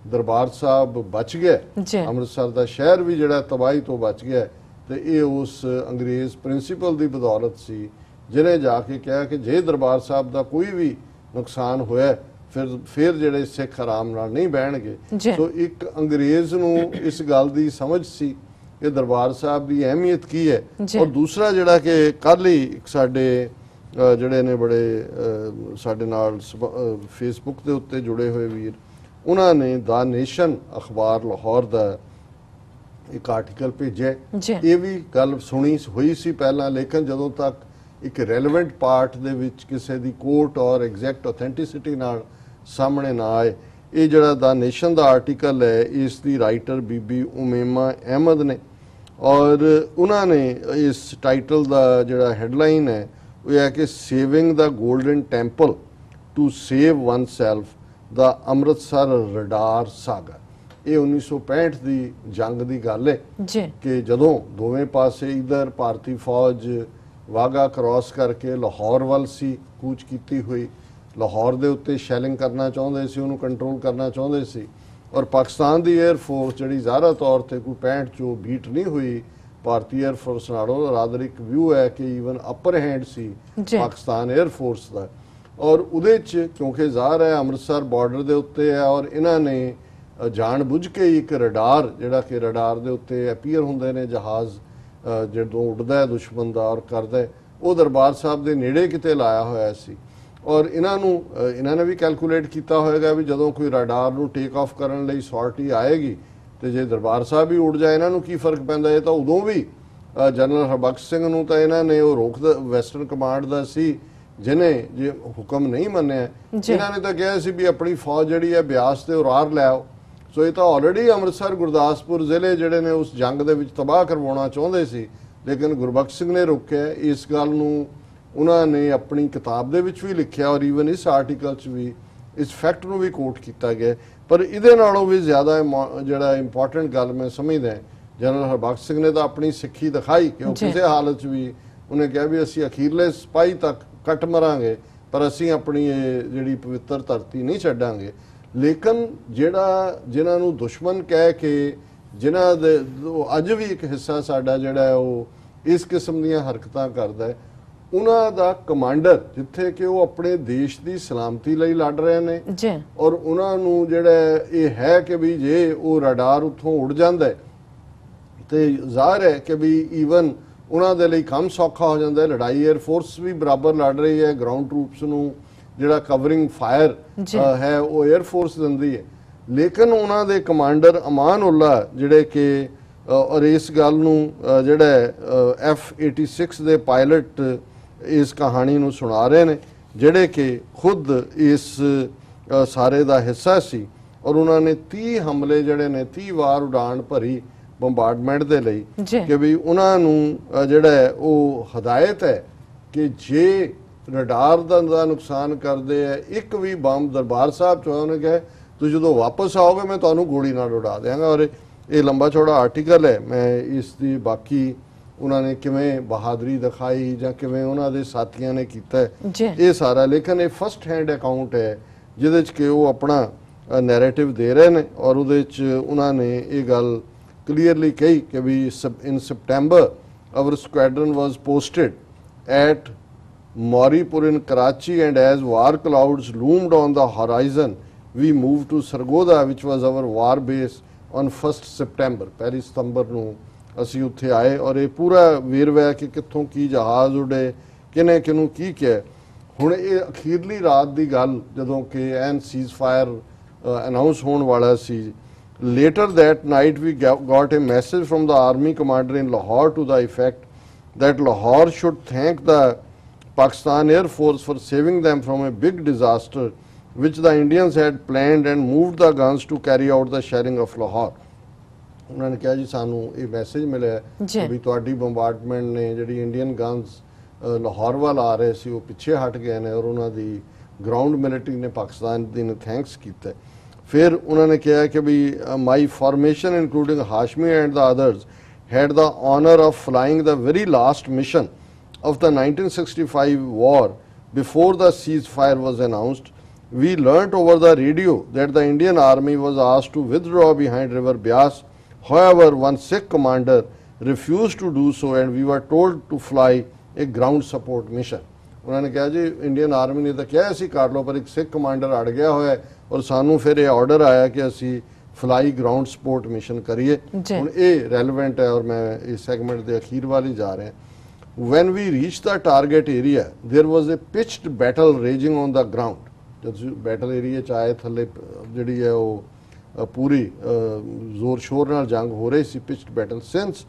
ਦਰਬਾਰ ਸਾਹਿਬ ਬਚ ਗਿਆ, ਅੰਮ੍ਰਿਤਸਰ ਦਾ ਸ਼ਹਿਰ ਵੀ ਜਿਹੜਾ ਤਬਾਹੀ ਤੋਂ ਬਚ ਗਿਆ, ਤੇ ਇਹ ਉਸ ਅੰਗਰੇਜ਼ ਪ੍ਰਿੰਸੀਪਲ ਦੀ ਬਦੌਲਤ ਸੀ ਜਿਹਨੇ ਜਾ ਕੇ ਕਿਹਾ ਕਿ ਜੇ ਦਰਬਾਰ ਸਾਹਿਬ ਦਾ ਕੋਈ ਵੀ ਨੁਕਸਾਨ ਹੋਇਆ ਫਿਰ ਜਿਹੜੇ ਸਿੱਖ ਆਰਾਮ ਨਾਲ ਨਹੀਂ ਬਹਿਣਗੇ। ਸੋ ਇੱਕ ਅੰਗਰੇਜ਼ ਨੂੰ ਇਸ ਗੱਲ ਦੀ ਸਮਝ ਸੀ ਕਿ ਦਰਬਾਰ ਸਾਹਿਬ ਦੀ ਅਹਿਮੀਅਤ ਕੀ ਹੈ। ਔਰ ਦੂਸਰਾ ਜਿਹੜਾ ਕਿ ਕੱਲ੍ਹ ਹੀ ਸਾਡੇ ਜਿਹੜੇ ਨੇ ਬੜੇ ਸਾਡੇ ਨਾਲ ਫੇਸਬੁੱਕ ਦੇ ਉੱਤੇ ਜੁੜੇ ਹੋਏ ਵੀਰ, ਉਹਨਾਂ ਨੇ ਦਾ ਨੇਸ਼ਨ ਅਖਬਾਰ ਲਾਹੌਰ ਦਾ ਇੱਕ ਆਰਟੀਕਲ ਭੇਜਿਆ। ਇਹ ਵੀ ਗੱਲ ਸੁਣੀ ਹੋਈ ਸੀ ਪਹਿਲਾਂ, ਲੇਕਿਨ ਜਦੋਂ ਤੱਕ ਇੱਕ ਰੈਲੇਵੈਂਟ ਪਾਰਟ ਦੇ ਵਿੱਚ ਕਿਸੇ ਦੀ ਕੋਰਟ ਔਰ ਐਗਜ਼ੈਕਟ ਆਥੈਂਟਿਸਿਟੀ ਨਾਲ ਸਾਹਮਣੇ ਨਾ ਆਏ। ਇਹ ਜਿਹੜਾ ਦਾ ਨੇਸ਼ਨ ਦਾ ਆਰਟੀਕਲ ਹੈ ਇਸ ਦੀ ਰਾਈਟਰ ਬੀਬੀ ਉਮੇਮਾ ਅਹਿਮਦ ਨੇ ਔਰ ਉਹਨਾਂ ਨੇ ਇਸ ਟਾਈਟਲ ਦਾ ਜਿਹੜਾ ਹੈਡਲਾਈਨ ਹੈ ਉਹ ਹੈ ਕਿ saving the Golden Temple to save oneself the Amritsar radar saga. ਇਹ 1965 ਦੀ ਜੰਗ ਦੀ ਗੱਲ ਹੈ ਕਿ ਜਦੋਂ ਦੋਵੇਂ ਪਾਸੇ ਇਧਰ ਭਾਰਤੀ ਫੌਜ ਵਾਗਾ ਕ੍ਰਾਸ ਕਰਕੇ ਲਾਹੌਰ ਵੱਲ ਸੀ ਕੂਚ ਕੀਤੀ ਹੋਈ, ਲਾਹੌਰ ਦੇ ਉੱਤੇ ਸ਼ੈਲਿੰਗ ਕਰਨਾ ਚਾਹੁੰਦੇ ਸੀ, ਉਹਨੂੰ ਕੰਟਰੋਲ ਕਰਨਾ ਚਾਹੁੰਦੇ ਸੀ ਔਰ ਪਾਕਿਸਤਾਨ ਦੀ 에ਅਰ ਫੋਰਸ ਜਿਹੜੀ ਜ਼ਾਹਰਾ ਤੌਰ ਤੇ ਕੋਈ 65 ਚੋਂ ਬੀਟ ਨਹੀਂ ਹੋਈ ਭਾਰਤੀ 에ਅਰ ਫੋਰਸ ਨਾਲੋਂ, ਰਾਦਰ ਇੱਕ ਵਿਊ ਹੈ ਕਿ ਈਵਨ ਅਪਰ ਹੈਂਡ ਸੀ ਪਾਕਿਸਤਾਨ 에ਅਰ ਫੋਰਸ ਦਾ। ਔਰ ਉਹਦੇ 'ਚ ਕਿਉਂਕਿ ਜ਼ਾਹਰ ਹੈ ਅੰਮ੍ਰਿਤਸਰ ਬਾਰਡਰ ਦੇ ਉੱਤੇ ਹੈ ਔਰ ਇਹਨਾਂ ਨੇ ਜਾਣ ਬੁੱਝ ਕੇ ਇੱਕ ਰਡਾਰ ਜਿਹੜਾ ਕਿ ਰਡਾਰ ਦੇ ਉੱਤੇ ਅਪੀਅਰ ਹੁੰਦੇ ਨੇ ਜਹਾਜ਼ ਜਦੋਂ ਉੱਡਦਾ ਹੈ ਦੁਸ਼ਮਣ ਦਾ ਔਰ ਕਰਦਾ, ਉਹ ਦਰਬਾਰ ਸਾਹਿਬ ਦੇ ਨੇੜੇ ਕਿਤੇ ਲਾਇਆ ਹੋਇਆ ਸੀ। ਔਰ ਇਹਨਾਂ ਨੇ ਵੀ ਕੈਲਕੂਲੇਟ ਕੀਤਾ ਹੋਏਗਾ ਵੀ ਜਦੋਂ ਕੋਈ ਰਡਾਰ ਨੂੰ ਟੇਕ ਆਫ ਕਰਨ ਲਈ ਸੌਰਟੀ ਆਏਗੀ ਤੇ ਜੇ ਦਰਬਾਰ ਸਾਹਿਬ ਵੀ ਉੱਡ ਜਾਏ ਇਹਨਾਂ ਨੂੰ ਕੀ ਫਰਕ ਪੈਂਦਾ। ਇਹ ਤਾਂ ਉਦੋਂ ਵੀ ਜਨਰਲ ਹਰਬਖਸ਼ ਸਿੰਘ ਨੂੰ ਤਾਂ ਇਹਨਾਂ ਨੇ ਉਹ ਰੋਕ ਵੈਸਟਰਨ ਕਮਾਂਡ ਦਾ ਸੀ ਜਿਹਨੇ ਜੇ ਹੁਕਮ ਨਹੀਂ ਮੰਨਿਆ, ਇਹਨਾਂ ਨੇ ਤਾਂ ਕਿਹਾ ਸੀ ਵੀ ਆਪਣੀ ਫੌਜ ਜਿਹੜੀ ਹੈ ਬਿਆਸ ਤੇ ਉਰਾਰ ਲੈ ਆਓ। ਸੋ ਇਹ ਤਾਂ ਆਲਰੇਡੀ ਅੰਮ੍ਰਿਤਸਰ ਗੁਰਦਾਸਪੁਰ ਜ਼ਿਲ੍ਹੇ ਜਿਹੜੇ ਨੇ ਉਸ ਜੰਗ ਦੇ ਵਿੱਚ ਤਬਾਹ ਕਰਵਾਉਣਾ ਚਾਹੁੰਦੇ ਸੀ, ਲੇਕਿਨ ਗੁਰਬਖਸ਼ ਸਿੰਘ ਨੇ ਰੋਕਿਆ। ਇਸ ਗੱਲ ਨੂੰ ਉਹਨਾਂ ਨੇ ਆਪਣੀ ਕਿਤਾਬ ਦੇ ਵਿੱਚ ਵੀ ਲਿਖਿਆ ਔਰ ਈਵਨ ਇਸ ਆਰਟੀਕਲ 'ਚ ਵੀ ਇਸ ਫੈਕਟ ਨੂੰ ਵੀ ਕੋਟ ਕੀਤਾ ਗਿਆ। ਪਰ ਇਹਦੇ ਨਾਲੋਂ ਵੀ ਜ਼ਿਆਦਾ ਜਿਹੜਾ ਇੰਪੋਰਟੈਂਟ ਗੱਲ ਮੈਂ ਸਮਝਦਾ ਜਨਰਲ ਹਰਬਖਸ਼ ਸਿੰਘ ਨੇ ਤਾਂ ਆਪਣੀ ਸਿੱਖੀ ਦਿਖਾਈ ਕਿ ਉਹ ਕਿਸੇ ਹਾਲਤ 'ਚ ਵੀ ਉਹਨੇ ਕਿਹਾ ਵੀ ਅਸੀਂ ਅਖੀਰਲੇ ਸਿਪਾਹੀ ਤੱਕ ਕੱਟ ਮਰਾਂਗੇ ਪਰ ਅਸੀਂ ਆਪਣੀ ਇਹ ਜਿਹੜੀ ਪਵਿੱਤਰ ਧਰਤੀ ਨਹੀਂ ਛੱਡਾਂਗੇ। ਲੇਕਿਨ ਜਿਨ੍ਹਾਂ ਨੂੰ ਦੁਸ਼ਮਣ ਕਹਿ ਕੇ ਜਿਨ੍ਹਾਂ ਦੇ ਅੱਜ ਵੀ ਇੱਕ ਹਿੱਸਾ ਸਾਡਾ ਜਿਹੜਾ ਉਹ ਇਸ ਕਿਸਮ ਦੀਆਂ ਹਰਕਤਾਂ ਕਰਦਾ ਹੈ, ਉਹਨਾਂ ਦਾ ਕਮਾਂਡਰ ਜਿੱਥੇ ਕਿ ਉਹ ਆਪਣੇ ਦੇਸ਼ ਦੀ ਸਲਾਮਤੀ ਲਈ ਲੜ ਰਹੇ ਨੇ ਜੀ, ਔਰ ਉਹਨਾਂ ਨੂੰ ਜਿਹੜਾ ਇਹ ਹੈ ਕਿ ਵੀ ਜੇ ਉਹ ਰਡਾਰ ਉੱਥੋਂ ਉੱਡ ਜਾਂਦਾ ਹੈ ਤੇ ਜ਼ਾਹਿਰ ਹੈ ਕਿ ਵੀ ਈਵਨ ਉਹਨਾਂ ਦੇ ਲਈ ਕੰਮ ਸੌਖਾ ਹੋ ਜਾਂਦਾ ਹੈ। ਲੜਾਈ 에ਅਰ ਫੋਰਸ ਵੀ ਬਰਾਬਰ ਲੜ ਰਹੀ ਹੈ, ਗਰਾਊਂਡ ਟਰੂਪਸ ਨੂੰ ਜਿਹੜਾ ਕਵਰਿੰਗ ਫਾਇਰ ਹੈ ਉਹ 에ਅਰ ਫੋਰਸ ਦਿੰਦੀ ਹੈ। ਲੇਕਿਨ ਉਹਨਾਂ ਦੇ ਕਮਾਂਡਰ ਅਮਾਨ ਉੱਲਾ ਜਿਹੜੇ ਕਿ ਔਰ ਇਸ ਗੱਲ ਨੂੰ ਜਿਹੜਾ F-86 ਦੇ ਪਾਇਲਟ ਇਸ ਕਹਾਣੀ ਨੂੰ ਸੁਣਾ ਰਹੇ ਨੇ ਜਿਹੜੇ ਕਿ ਖੁਦ ਇਸ ਸਾਰੇ ਦਾ ਹਿੱਸਾ ਸੀ ਔਰ ਉਹਨਾਂ ਨੇ 30 ਹਮਲੇ ਜਿਹੜੇ ਨੇ 30 ਵਾਰ ਉਡਾਨ ਭਰੀ ਬੰਬਾਰਡਮੈਂਟ ਦੇ ਲਈ ਕਿ ਵੀ ਉਹਨਾਂ ਨੂੰ ਜਿਹੜਾ ਉਹ ਹਦਾਇਤ ਹੈ ਕਿ ਜੇ ਰਡਾਰ ਦਾ ਨੁਕਸਾਨ ਕਰਦੇ ਆ ਇੱਕ ਵੀ ਬੰਬ ਦਰਬਾਰ ਸਾਹਿਬ ਚ ਉਹਨੇ ਕਿਹਾ ਤੁਸੀਂ ਜਦੋਂ ਵਾਪਸ ਆਓਗੇ ਮੈਂ ਤੁਹਾਨੂੰ ਗੋਲੀ ਨਾਲ ਉਡਾ ਦਿਆਂਗਾ। ਔਰ ਇਹ ਲੰਬਾ ਚੌੜਾ ਆਰਟੀਕਲ ਹੈ, ਮੈਂ ਇਸ ਦੀ ਬਾਕੀ ਉਹਨਾਂ ਨੇ ਕਿਵੇਂ ਬਹਾਦਰੀ ਦਿਖਾਈ ਜਾਂ ਕਿਵੇਂ ਉਹਨਾਂ ਦੇ ਸਾਥੀਆਂ ਨੇ ਕੀਤਾ ਇਹ ਸਾਰਾ, ਲੇਕਿਨ ਇਹ ਫਸਟ ਹੈਂਡ ਅਕਾਊਂਟ ਹੈ ਜਿਹਦੇ ਚ ਕਿ ਉਹ ਆਪਣਾ ਨੈਰੇਟਿਵ ਦੇ ਰਹੇ ਨੇ ਔਰ ਉਹਦੇ ਚ ਉਹਨਾਂ ਨੇ ਇਹ ਗੱਲ clearly ਕਹੀ ਕਿ ਵੀ in September our squadron was posted at Mauripur in Karachi and as war clouds loomed on the horizon we moved to Sargodha which was our war base on 1st September। 1 ਸਤੰਬਰ ਨੂੰ ਅਸੀਂ ਉੱਥੇ ਆਏ ਔਰ ਇਹ ਪੂਰਾ ਵੇਰਵਾ ਹੈ ਕਿ ਕਿੱਥੋਂ ਕੀ ਜਹਾਜ਼ ਉੱਡੇ ਕਿਨੇ ਕਿਹਨੂੰ ਕੀ ਕਿਹਾ। ਹੁਣ ਇਹ ਅਖੀਰਲੀ ਰਾਤ ਦੀ ਗੱਲ ਜਦੋਂ ਕਿ ਐਨ ਸੀਜ਼ ਫਾਇਰ ਅਨਾਉਂਸ ਹੋਣ ਵਾਲਾ ਸੀ, later that night we got a message from the army commander in Lahore to the effect that Lahore should thank the Pakistan Air Force for saving them from a big disaster which the Indians had planned and moved the guns to carry out the shelling of Lahore। ਉਹਨਾਂ ਨੇ ਕਿਹਾ ਜੀ ਸਾਨੂੰ ਇਹ message ਮਿਲਿਆ ਵੀ ਤੁਹਾਡੀ ਬੰਬਾਰਡਮੈਂਟ ਨੇ ਜਿਹੜੀ ਇੰਡੀਅਨ ਗਨਸ ਲਾਹੌਰ ਵੱਲ ਆ ਰਹੇ ਸੀ ਉਹ ਪਿੱਛੇ ਹਟ ਗਏ ਨੇ ਔਰ ਉਹਨਾਂ ਦੀ ਗਰਾਊਂਡ ਮਿਲਟਰੀ ਨੇ ਪਾਕਿਸਤਾਨ ਦੀ ਨੇ ਥੈਂਕਸ ਕੀਤਾ। ਫਿਰ ਉਹਨਾਂ ਨੇ ਕਿਹਾ ਕਿ we my formation including Hashmi and the others had the honor of flying the very last mission of the 1965 war before the ceasefire was announced. We learnt over the radio that the Indian army was asked to withdraw behind river Beas. However, one Sikh commander refused to do so and we were told to fly a ground support mission। ਉਹਨਾਂ ਨੇ ਕਿਹਾ ਜੀ Indian army ਨੇ ਤਾਂ ਕਿਹਾ ਸੀ ਕਰ ਲਓ ਪਰ ਇੱਕ ਸਿੱਖ ਕਮਾਂਡਰ ਅੜ ਗਿਆ ਹੋਇਆ ਔਰ ਸਾਨੂੰ ਫਿਰ ਇਹ ਆਰਡਰ ਆਇਆ ਕਿ ਅਸੀਂ ਫਲਾਈ ਗਰਾਊਂਡ ਸਪੋਰਟ ਮਿਸ਼ਨ ਕਰੀਏ। ਹੁਣ ਇਹ ਰੈਲੇਵੈਂਟ ਹੈ ਔਰ ਮੈਂ ਇਸ ਸੈਗਮੈਂਟ ਦੇ ਅਖੀਰ ਵੱਲ ਹੀ ਜਾ ਰਿਹਾ। When we reached the target area, there was a pitched battle raging on the ground। ਜਦੋਂ ਬੈਟਲ ਏਰੀਆ ਚ ਆਏ ਥੱਲੇ ਜਿਹੜੀ ਹੈ ਉਹ ਪੂਰੀ ਜ਼ੋਰ ਸ਼ੋਰ ਨਾਲ ਜੰਗ ਹੋ ਰਹੀ ਸੀ, pitched battle। Since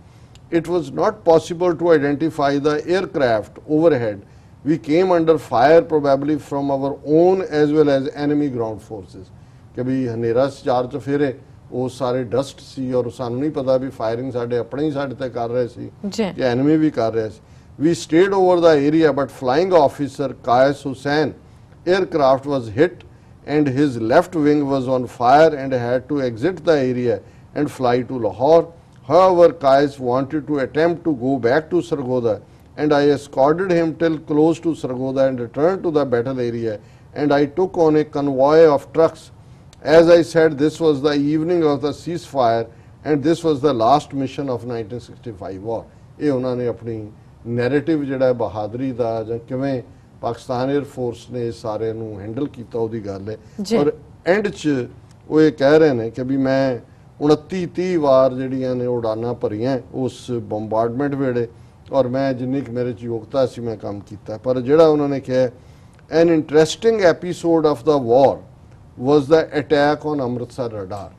it was not possible to identify the aircraft overhead, we came under fire probably from our own as well as enemy ground forces। ਕਿ ਵੀ ਹਨੇਰਾ ਚਾਰ ਚਫੇਰੇ ਉਹ ਸਾਰੇ ਡਸਟ ਸੀ ਔਰ ਸਾਨੂੰ ਨਹੀਂ ਪਤਾ ਵੀ ਫਾਇਰਿੰਗ ਸਾਡੇ ਆਪਣੇ ਹੀ ਸਾਡੇ ਤੇ ਕਰ ਰਹੇ ਸੀ ਕਿ ਐਨਮੀ ਵੀ ਕਰ ਰਿਹਾ ਸੀ। We stayed over the area but flying officer Qais Hussain aircraft was hit and his left wing was on fire and had to exit the area and fly to Lahore। However, Qais wanted to attempt to go back to Sargodha and I escorted him till close to Sargodha and returned to the battle area and I took on a convoy of trucks। As I said, this was the evening of the ceasefire and this was the last mission of 1965 war। ਇਹ ਉਹਨਾਂ ਨੇ ਆਪਣੀ narrative ਜਿਹੜਾ ਬਹਾਦਰੀ ਦਾ ਜਾਂ ਕਿਵੇਂ Pakistan air force ਨੇ ਸਾਰੇ ਨੂੰ ਹੈਂਡਲ ਕੀਤਾ ਉਹਦੀ ਗੱਲ ਹੈ। ਔਰ ਐਂਡ 'ਚ ਉਹ ਇਹ ਕਹਿ ਰਹੇ ਨੇ ਕਿ ਵੀ ਮੈਂ 29-30 ਵਾਰ ਜਿਹੜੀਆਂ ਨੇ ਉਡਾਨਾਂ ਭਰੀਆਂ ਉਸ ਬੰਬਾਰਡਮੈਂਟ ਵੇਲੇ ਔਰ ਮੈਂ ਜਿੰਨੀ ਕਿ ਮੇਰੇ 'ਚ ਯੋਗਤਾ ਸੀ ਮੈਂ ਕੰਮ ਕੀਤਾ। ਪਰ ਜਿਹੜਾ ਉਹਨਾਂ ਨੇ ਕਿਹਾ an interesting episode of the war was the attack on Amritsar radar।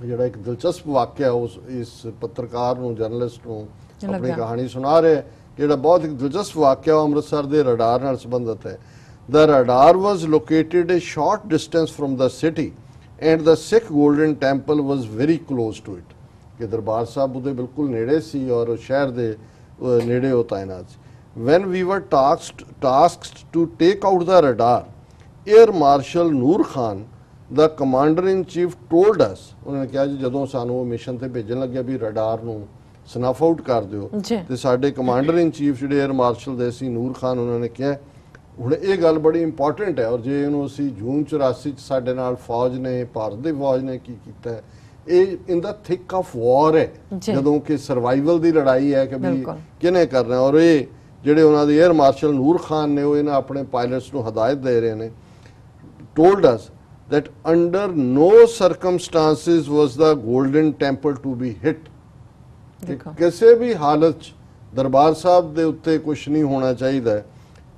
ਜਿਹੜਾ ਇੱਕ ਦਿਲਚਸਪ ਵਾਕਿਆ ਉਸ ਇਸ ਪੱਤਰਕਾਰ ਨੂੰ ਜਰਨਲਿਸਟ ਨੂੰ ਆਪਣੀ ਕਹਾਣੀ ਸੁਣਾ ਰਿਹਾ ਜਿਹੜਾ ਬਹੁਤ ਇੱਕ ਦਿਲਚਸਪ ਵਾਕਿਆ ਅੰਮ੍ਰਿਤਸਰ ਦੇ ਰਡਾਰ ਨਾਲ ਸੰਬੰਧਿਤ ਹੈ। The radar was located a short distance from the city and the Sikh Golden Temple was very close to it। ਕਿ ਦਰਬਾਰ ਸਾਹਿਬ ਉਹਦੇ ਬਿਲਕੁਲ ਨੇੜੇ ਸੀ ਔਰ ਸ਼ਹਿਰ ਦੇ ਨੇੜੇ ਉਹ ਤਾਇਨਾਤ ਸੀ। When we were tasked to take out the radar, Air Marshal Noor Khan, the commander in chief, told us, ਉਹਨਾਂ ਨੇ ਕਿਹਾ ਜੀ ਜਦੋਂ ਸਾਨੂੰ ਉਹ ਮਿਸ਼ਨ ਤੇ ਭੇਜਣ ਲੱਗਿਆ ਵੀ ਰਡਾਰ ਨੂੰ ਸਨਫ ਆਊਟ ਕਰ ਦਿਓ ਤੇ ਸਾਡੇ ਕਮਾਂਡਰ ਇਨ ਚੀਫ ਜਿਹੜੇ 에ਅਰ ਮਾਰਸ਼ਲ ਦੇ ਸੀ ਨੂਰ ਖਾਨ ਉਹਨਾਂ ਨੇ ਕਿਹਾ ਹੁਣ ਇਹ ਗੱਲ ਬੜੀ ਇੰਪੋਰਟੈਂਟ ਹੈ ਔਰ ਜੇ ਇਹਨੂੰ ਅਸੀਂ ਜੂਨ 84 ਚ ਸਾਡੇ ਨਾਲ ਫੌਜ ਨੇ ਭਾਰਤ ਦੀ ਫੌਜ ਨੇ ਕੀ ਕੀਤਾ ਹੈ ਇਹ ਇਨ ਦਾ ਥਿਕ ਆਫ ਵਾਰ ਹੈ ਜਦੋਂ ਕਿ ਸਰਵਾਈਵਲ ਦੀ ਲੜਾਈ ਹੈ ਕਿ ਵੀ ਕਿਹਨੇ ਕਰਨਾ ਔਰ ਇਹ ਜਿਹੜੇ ਉਹਨਾਂ ਦੇ 에ਅਰ ਮਾਰਸ਼ਲ ਨੂਰ ਖਾਨ ਨੇ ਉਹ ਇਹਨਾਂ ਆਪਣੇ ਪਾਇਲਟਸ ਨੂੰ ਹਦਾਇਤ ਦੇ ਰਹੇ ਨੇ, told us that under no circumstances was the golden temple to be hit. ਕਿ ਕਿਸੇ ਵੀ ਹਾਲਤ 'ਚ ਦਰਬਾਰ ਸਾਹਿਬ ਦੇ ਉੱਤੇ ਕੁਝ ਨਹੀਂ ਹੋਣਾ ਚਾਹੀਦਾ ਹੈ।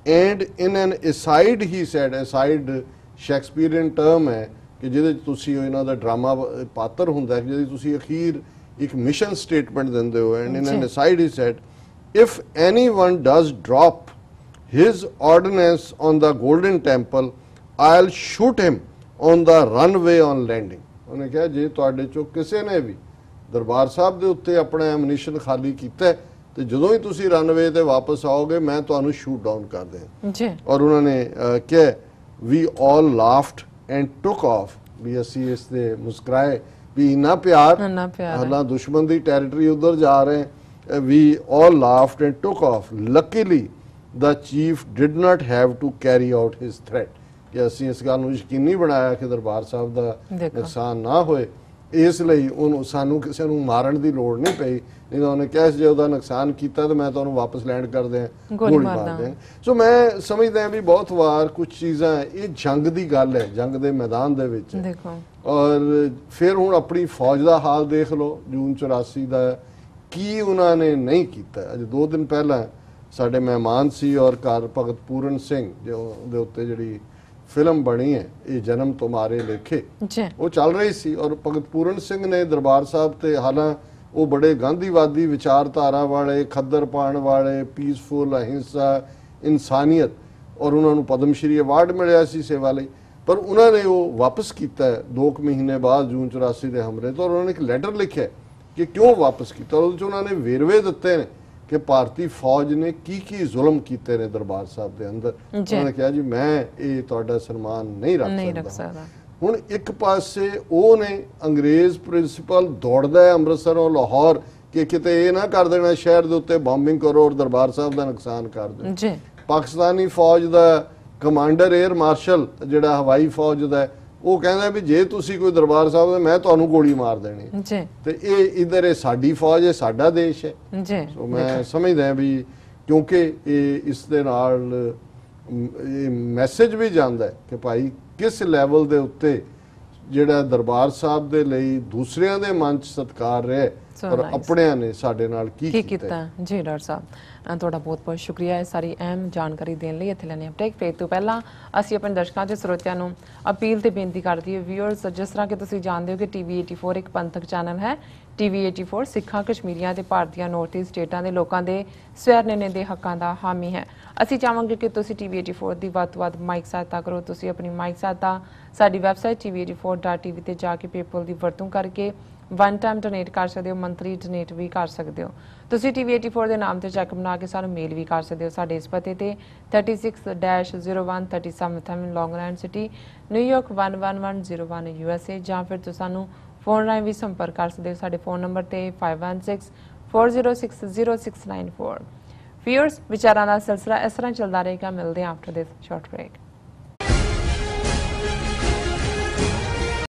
And in an aside he said, aside Shakespearean term ਹੈ ਕਿ ਜਿਹਦੇ 'ਚ ਤੁਸੀਂ ਇਹਨਾਂ ਦਾ ਡਰਾਮਾ ਪਾਤਰ ਹੁੰਦਾ ਹੈ, ਜਿਹਦੇ ਤੁਸੀਂ ਅਖੀਰ ਇੱਕ ਮਿਸ਼ਨ ਸਟੇਟਮੈਂਟ ਦਿੰਦੇ ਹੋ। And in an aside he sad, if anyone does drop his ordnance on the golden temple, I'll shoot him on the runway on landing. ਉਹਨੇ ਕਿਹਾ ਜੇ ਤੁਹਾਡੇ ਚੋਂ ਕਿਸੇ ਨੇ ਵੀ ਦਰਬਾਰ ਸਾਹਿਬ ਦੇ ਉੱਤੇ ਆਪਣਾ ਐਮਨੀਸ਼ਨ ਖਾਲੀ ਕੀਤਾ ਤੇ ਜਦੋਂ ਹੀ ਤੁਸੀਂ ਰਨਵੇ ਤੇ ਵਾਪਸ ਆਓਗੇ ਮੈਂ ਤੁਹਾਨੂੰ ਸ਼ੂਟ ਡਾਊਨ ਕਰ ਦਿਆਂ ਜੀ। ਔਰ ਉਹਨਾਂ ਨੇ ਕਿਹਾ ਵੀ ਆਲ ਲਾਫਡ ਐਂਡ ਟੁਕ ਆਫ, ਵੀ ਅਸੀਂ ਇਸ ਤੇ ਮੁਸਕਰਾਏ ਵੀ ਇੰਨਾ ਪਿਆਰ ਹਾਲਾਂ ਦੁਸ਼ਮਣ ਦੀ ਟੈਰੀਟਰੀ ਉਧਰ ਜਾ ਰਹੇ। We all laughed and took off. Luckily, the chief did not have to carry out his threat. ਕਿ ਅਸੀਂ ਇਸ ਗੱਲ ਨੂੰ ਯਕੀਨੀ ਬਣਾਇਆ ਕਿ ਦਰਬਾਰ ਸਾਹਿਬ ਦਾ ਨੁਕਸਾਨ ਨਾ ਹੋਏ, ਇਸ ਲਈ ਉਹਨੂੰ ਸਾਨੂੰ ਕਿਸੇ ਨੂੰ ਮਾਰਨ ਦੀ ਲੋੜ ਨਹੀਂ ਪਈ। ਨਹੀਂ ਤਾਂ ਉਹਨੇ ਕਿਹਾ ਜੇ ਉਹਦਾ ਨੁਕਸਾਨ ਕੀਤਾ ਤਾਂ ਮੈਂ ਤੁਹਾਨੂੰ ਵਾਪਸ ਲੈਂਡ ਕਰ ਦਿਆਂ, ਗੋਲੀ ਮਾਰ ਦਿਆਂ। ਸੋ ਮੈਂ ਸਮਝਦਾ ਵੀ ਬਹੁਤ ਵਾਰ ਕੁਝ ਚੀਜ਼ਾਂ ਇਹ ਜੰਗ ਦੀ ਗੱਲ ਹੈ, ਜੰਗ ਦੇ ਮੈਦਾਨ ਦੇ ਵਿੱਚ। ਔਰ ਫਿਰ ਹੁਣ ਆਪਣੀ ਫੌਜ ਦਾ ਹਾਲ ਦੇਖ ਲਓ, ਜੂਨ 84 ਦਾ ਕੀ ਉਹਨਾਂ ਨੇ ਨਹੀਂ ਕੀਤਾ। ਅੱਜ 2 ਦਿਨ ਪਹਿਲਾਂ ਸਾਡੇ ਮਹਿਮਾਨ ਸੀ ਔਰ ਘਰ ਭਗਤ ਪੂਰਨ ਸਿੰਘ ਦੇ ਉੱਤੇ ਜਿਹੜੀ ਫਿਲਮ ਬਣੀ ਹੈ ਇਹ ਜਨਮ ਤੁਮਾਰੇ ਲੇਖੇ, ਉਹ ਚੱਲ ਰਹੀ ਸੀ। ਔਰ ਭਗਤ ਪੂਰਨ ਸਿੰਘ ਨੇ ਦਰਬਾਰ ਸਾਹਿਬ ਤੇ, ਹਾਲਾਂ ਉਹ ਬੜੇ ਗਾਂਧੀਵਾਦੀ ਵਿਚਾਰਧਾਰਾ ਵਾਲੇ, ਖੱਦਰ ਪਾਉਣ ਵਾਲੇ, ਪੀਸਫੁਲ, ਅਹਿੰਸਾ, ਇਨਸਾਨੀਅਤ, ਔਰ ਉਹਨਾਂ ਨੂੰ ਪਦਮ ਸ਼੍ਰੀ ਅਵਾਰਡ ਮਿਲਿਆ ਸੀ ਸੇਵਾ ਲਈ, ਪਰ ਉਹਨਾਂ ਨੇ ਉਹ ਵਾਪਸ ਕੀਤਾ 2 ਮਹੀਨੇ ਬਾਅਦ ਜੂਨ 84 ਦੇ ਹਮਲੇ ਤੋਂ। ਔਰ ਉਹਨਾਂ ਨੇ ਇੱਕ ਲੈਟਰ ਲਿਖਿਆ ਕਿ ਕਿਉਂ ਵਾਪਸ ਕੀਤਾ। ਉਹਦੇ 'ਚ ਉਹਨਾਂ ਨੇ ਵੇਰਵੇ ਦਿੱਤੇ ਨੇ ਕਿ ਭਾਰਤੀ ਫੌਜ ਨੇ ਕੀ ਜ਼ੁਲਮ ਕੀਤੇ ਨੇ ਦਰਬਾਰ ਸਾਹਿਬ ਦੇ ਅੰਦਰ। ਉਹਨਾਂ ਨੇ ਕਿਹਾ ਜੀ ਮੈਂ ਇਹ ਤੁਹਾਡਾ ਸਨਮਾਨ ਨਹੀਂ ਰੱਖ ਸਕਦਾ। ਹੁਣ ਇੱਕ ਪਾਸੇ ਉਹ ਨੇ ਅੰਗਰੇਜ਼ ਪ੍ਰਿੰਸੀਪਲ ਦੌੜਦਾ ਹੈ ਅੰਮ੍ਰਿਤਸਰੋਂ ਲਾਹੌਰ ਕਿ ਕਿਤੇ ਇਹ ਨਾ ਕਰ ਦੇਣਾ ਸ਼ਹਿਰ ਦੇ ਉੱਤੇ ਬੰਬਿੰਗ ਕਰੋ ਔਰ ਦਰਬਾਰ ਸਾਹਿਬ ਦਾ ਨੁਕਸਾਨ ਕਰ ਦਿਓ। ਪਾਕਿਸਤਾਨੀ ਫੌਜ ਦਾ ਕਮਾਂਡਰ 에ਅਰ ਮਾਰਸ਼ਲ ਜਿਹੜਾ ਹਵਾਈ ਫੌਜ ਦਾ, ਉਹ ਕਹਿੰਦਾ ਵੀ ਜੇ ਤੁਸੀਂ ਕੋਈ ਦਰਬਾਰ ਸਾਹਿਬ ਦੇ ਮੈਂ ਤੁਹਾਨੂੰ ਗੋਲੀ ਮਾਰ ਦੇਣੀ ਜੀ। ਤੇ ਇਹ ਇਧਰ ਇਹ ਸਾਡੀ ਫੌਜ ਹੈ, ਸਾਡਾ ਦੇਸ਼ ਹੈ ਜੀ। ਸੋ ਮੈਂ ਸਮਝਦਾ ਵੀ ਕਿਉਂਕਿ ਇਹ ਇਸ ਦੇ ਨਾਲ ਇਹ ਮੈਸੇਜ ਵੀ ਜਾਂਦਾ ਹੈ ਕਿ ਭਾਈ ਕਿਸ ਲੈਵਲ ਦੇ ਉੱਤੇ ਜਿਹੜਾ ਦਰਬਾਰ ਸਾਹਿਬ ਦੇ ਲਈ ਦੂਸਰਿਆਂ ਦੇ ਮਨ 'ਚ ਸਤਿਕਾਰ ਰਿਹਾ ਪਰ ਆਪਣਿਆਂ ਨੇ ਸਾਡੇ ਨਾਲ ਕੀ ਕੀਤਾ। ਜੀ ਡਾਕਟਰ ਸਾਹਿਬ ਤੁਹਾਡਾ ਬਹੁਤ ਬਹੁਤ ਸ਼ੁਕਰੀਆ ਇਹ ਸਾਰੀ ਅਹਿਮ ਜਾਣਕਾਰੀ ਦੇਣ ਲਈ। ਇੱਥੇ ਲੈਣੇ ਅਪਡੇਟ ਫੇਰ ਤੋਂ ਪਹਿਲਾਂ ਅਸੀਂ ਆਪਣੇ ਦਰਸ਼ਕਾਂ ਤੇ ਸਰੋਤਿਆਂ ਨੂੰ ਅਪੀਲ ਤੇ ਬੇਨਤੀ ਕਰਦੀ ਹੈ ਵਿਊਅਰਸ, ਜਿਸ ਤਰ੍ਹਾਂ ਕਿ ਤੁਸੀਂ ਜਾਣਦੇ ਹੋ ਕਿ ਟੀਵੀ 84 ਇੱਕ ਪੰਥਕ ਚੈਨਲ ਹੈ। ਟੀਵੀ 84 ਸਿੱਖਾਂ, ਕਸ਼ਮੀਰੀਆਂ ਤੇ ਭਾਰਤੀਆਂ ਨਾਰਥ ਈਸਟ ਸਟੇਟਾਂ ਦੇ ਲੋਕਾਂ ਦੇ ਸਵੈ ਨਿਰਣੇ ਦੇ ਹੱਕਾਂ ਦਾ ਹਾਮੀ ਹੈ। ਅਸੀਂ ਚਾਹਾਂਗੇ ਕਿ ਤੁਸੀਂ ਟੀਵੀ 84 ਦੀ ਵੱਧ ਤੋਂ ਵੱਧ ਮਾਈਕ ਸਹਾਇਤਾ ਕਰੋ। ਤੁਸੀਂ ਆਪਣੀ ਮਾਈਕ ਸਹਾਇਤਾ ਸਾਡੀ ਵੈਬਸਾਈਟ tv84.tv ਤੇ ਜਾ ਕੇ ਪੇਪਲ ਦੀ ਵਰਤੋਂ ਕਰਕੇ ਵਨ ਟਾਈਮ ਡੋਨੇਟ ਕਰ ਸਕਦੇ ਹੋ, ਮੰਥਲੀ ਡੋਨੇਟ ਵੀ ਕਰ ਸਕਦੇ ਹੋ। ਤੁਸੀਂ ਟੀਵੀ 84 ਦੇ ਨਾਮ ਤੇ ਚੈੱਕ ਬਣਾ ਕੇ ਸਾਨੂੰ ਮੇਲ ਵੀ ਕਰ ਸਕਦੇ ਹੋ ਸਾਡੇ ਇਸ ਪਤੇ ਤੇ 36-0137 ਲੌਂਗਲੈਂਡ ਸਿਟੀ, ਨਿਊਯਾਰਕ 11101 USA, ਜਾਂ ਫਿਰ ਤੁਸੀਂ ਸਾਨੂੰ ਫੋਨ ਰਾਹੀਂ ਵੀ ਸੰਪਰਕ ਕਰ ਸਕਦੇ ਹੋ ਸਾਡੇ ਫੋਨ ਨੰਬਰ ਤੇ 5164060694। ਵਿਊਅਰਸ, ਵਿਚਾਰਾਂ ਦਾ ਸਿਲਸਿਲਾ ਇਸ ਤਰ੍ਹਾਂ ਚੱਲਦਾ ਰਹੇਗਾ। ਮਿਲਦੇ ਹਾਂ ਆਫਟਰ ਦਿਸ ਸ਼ਾਰਟ ਬ੍ਰੇਕ।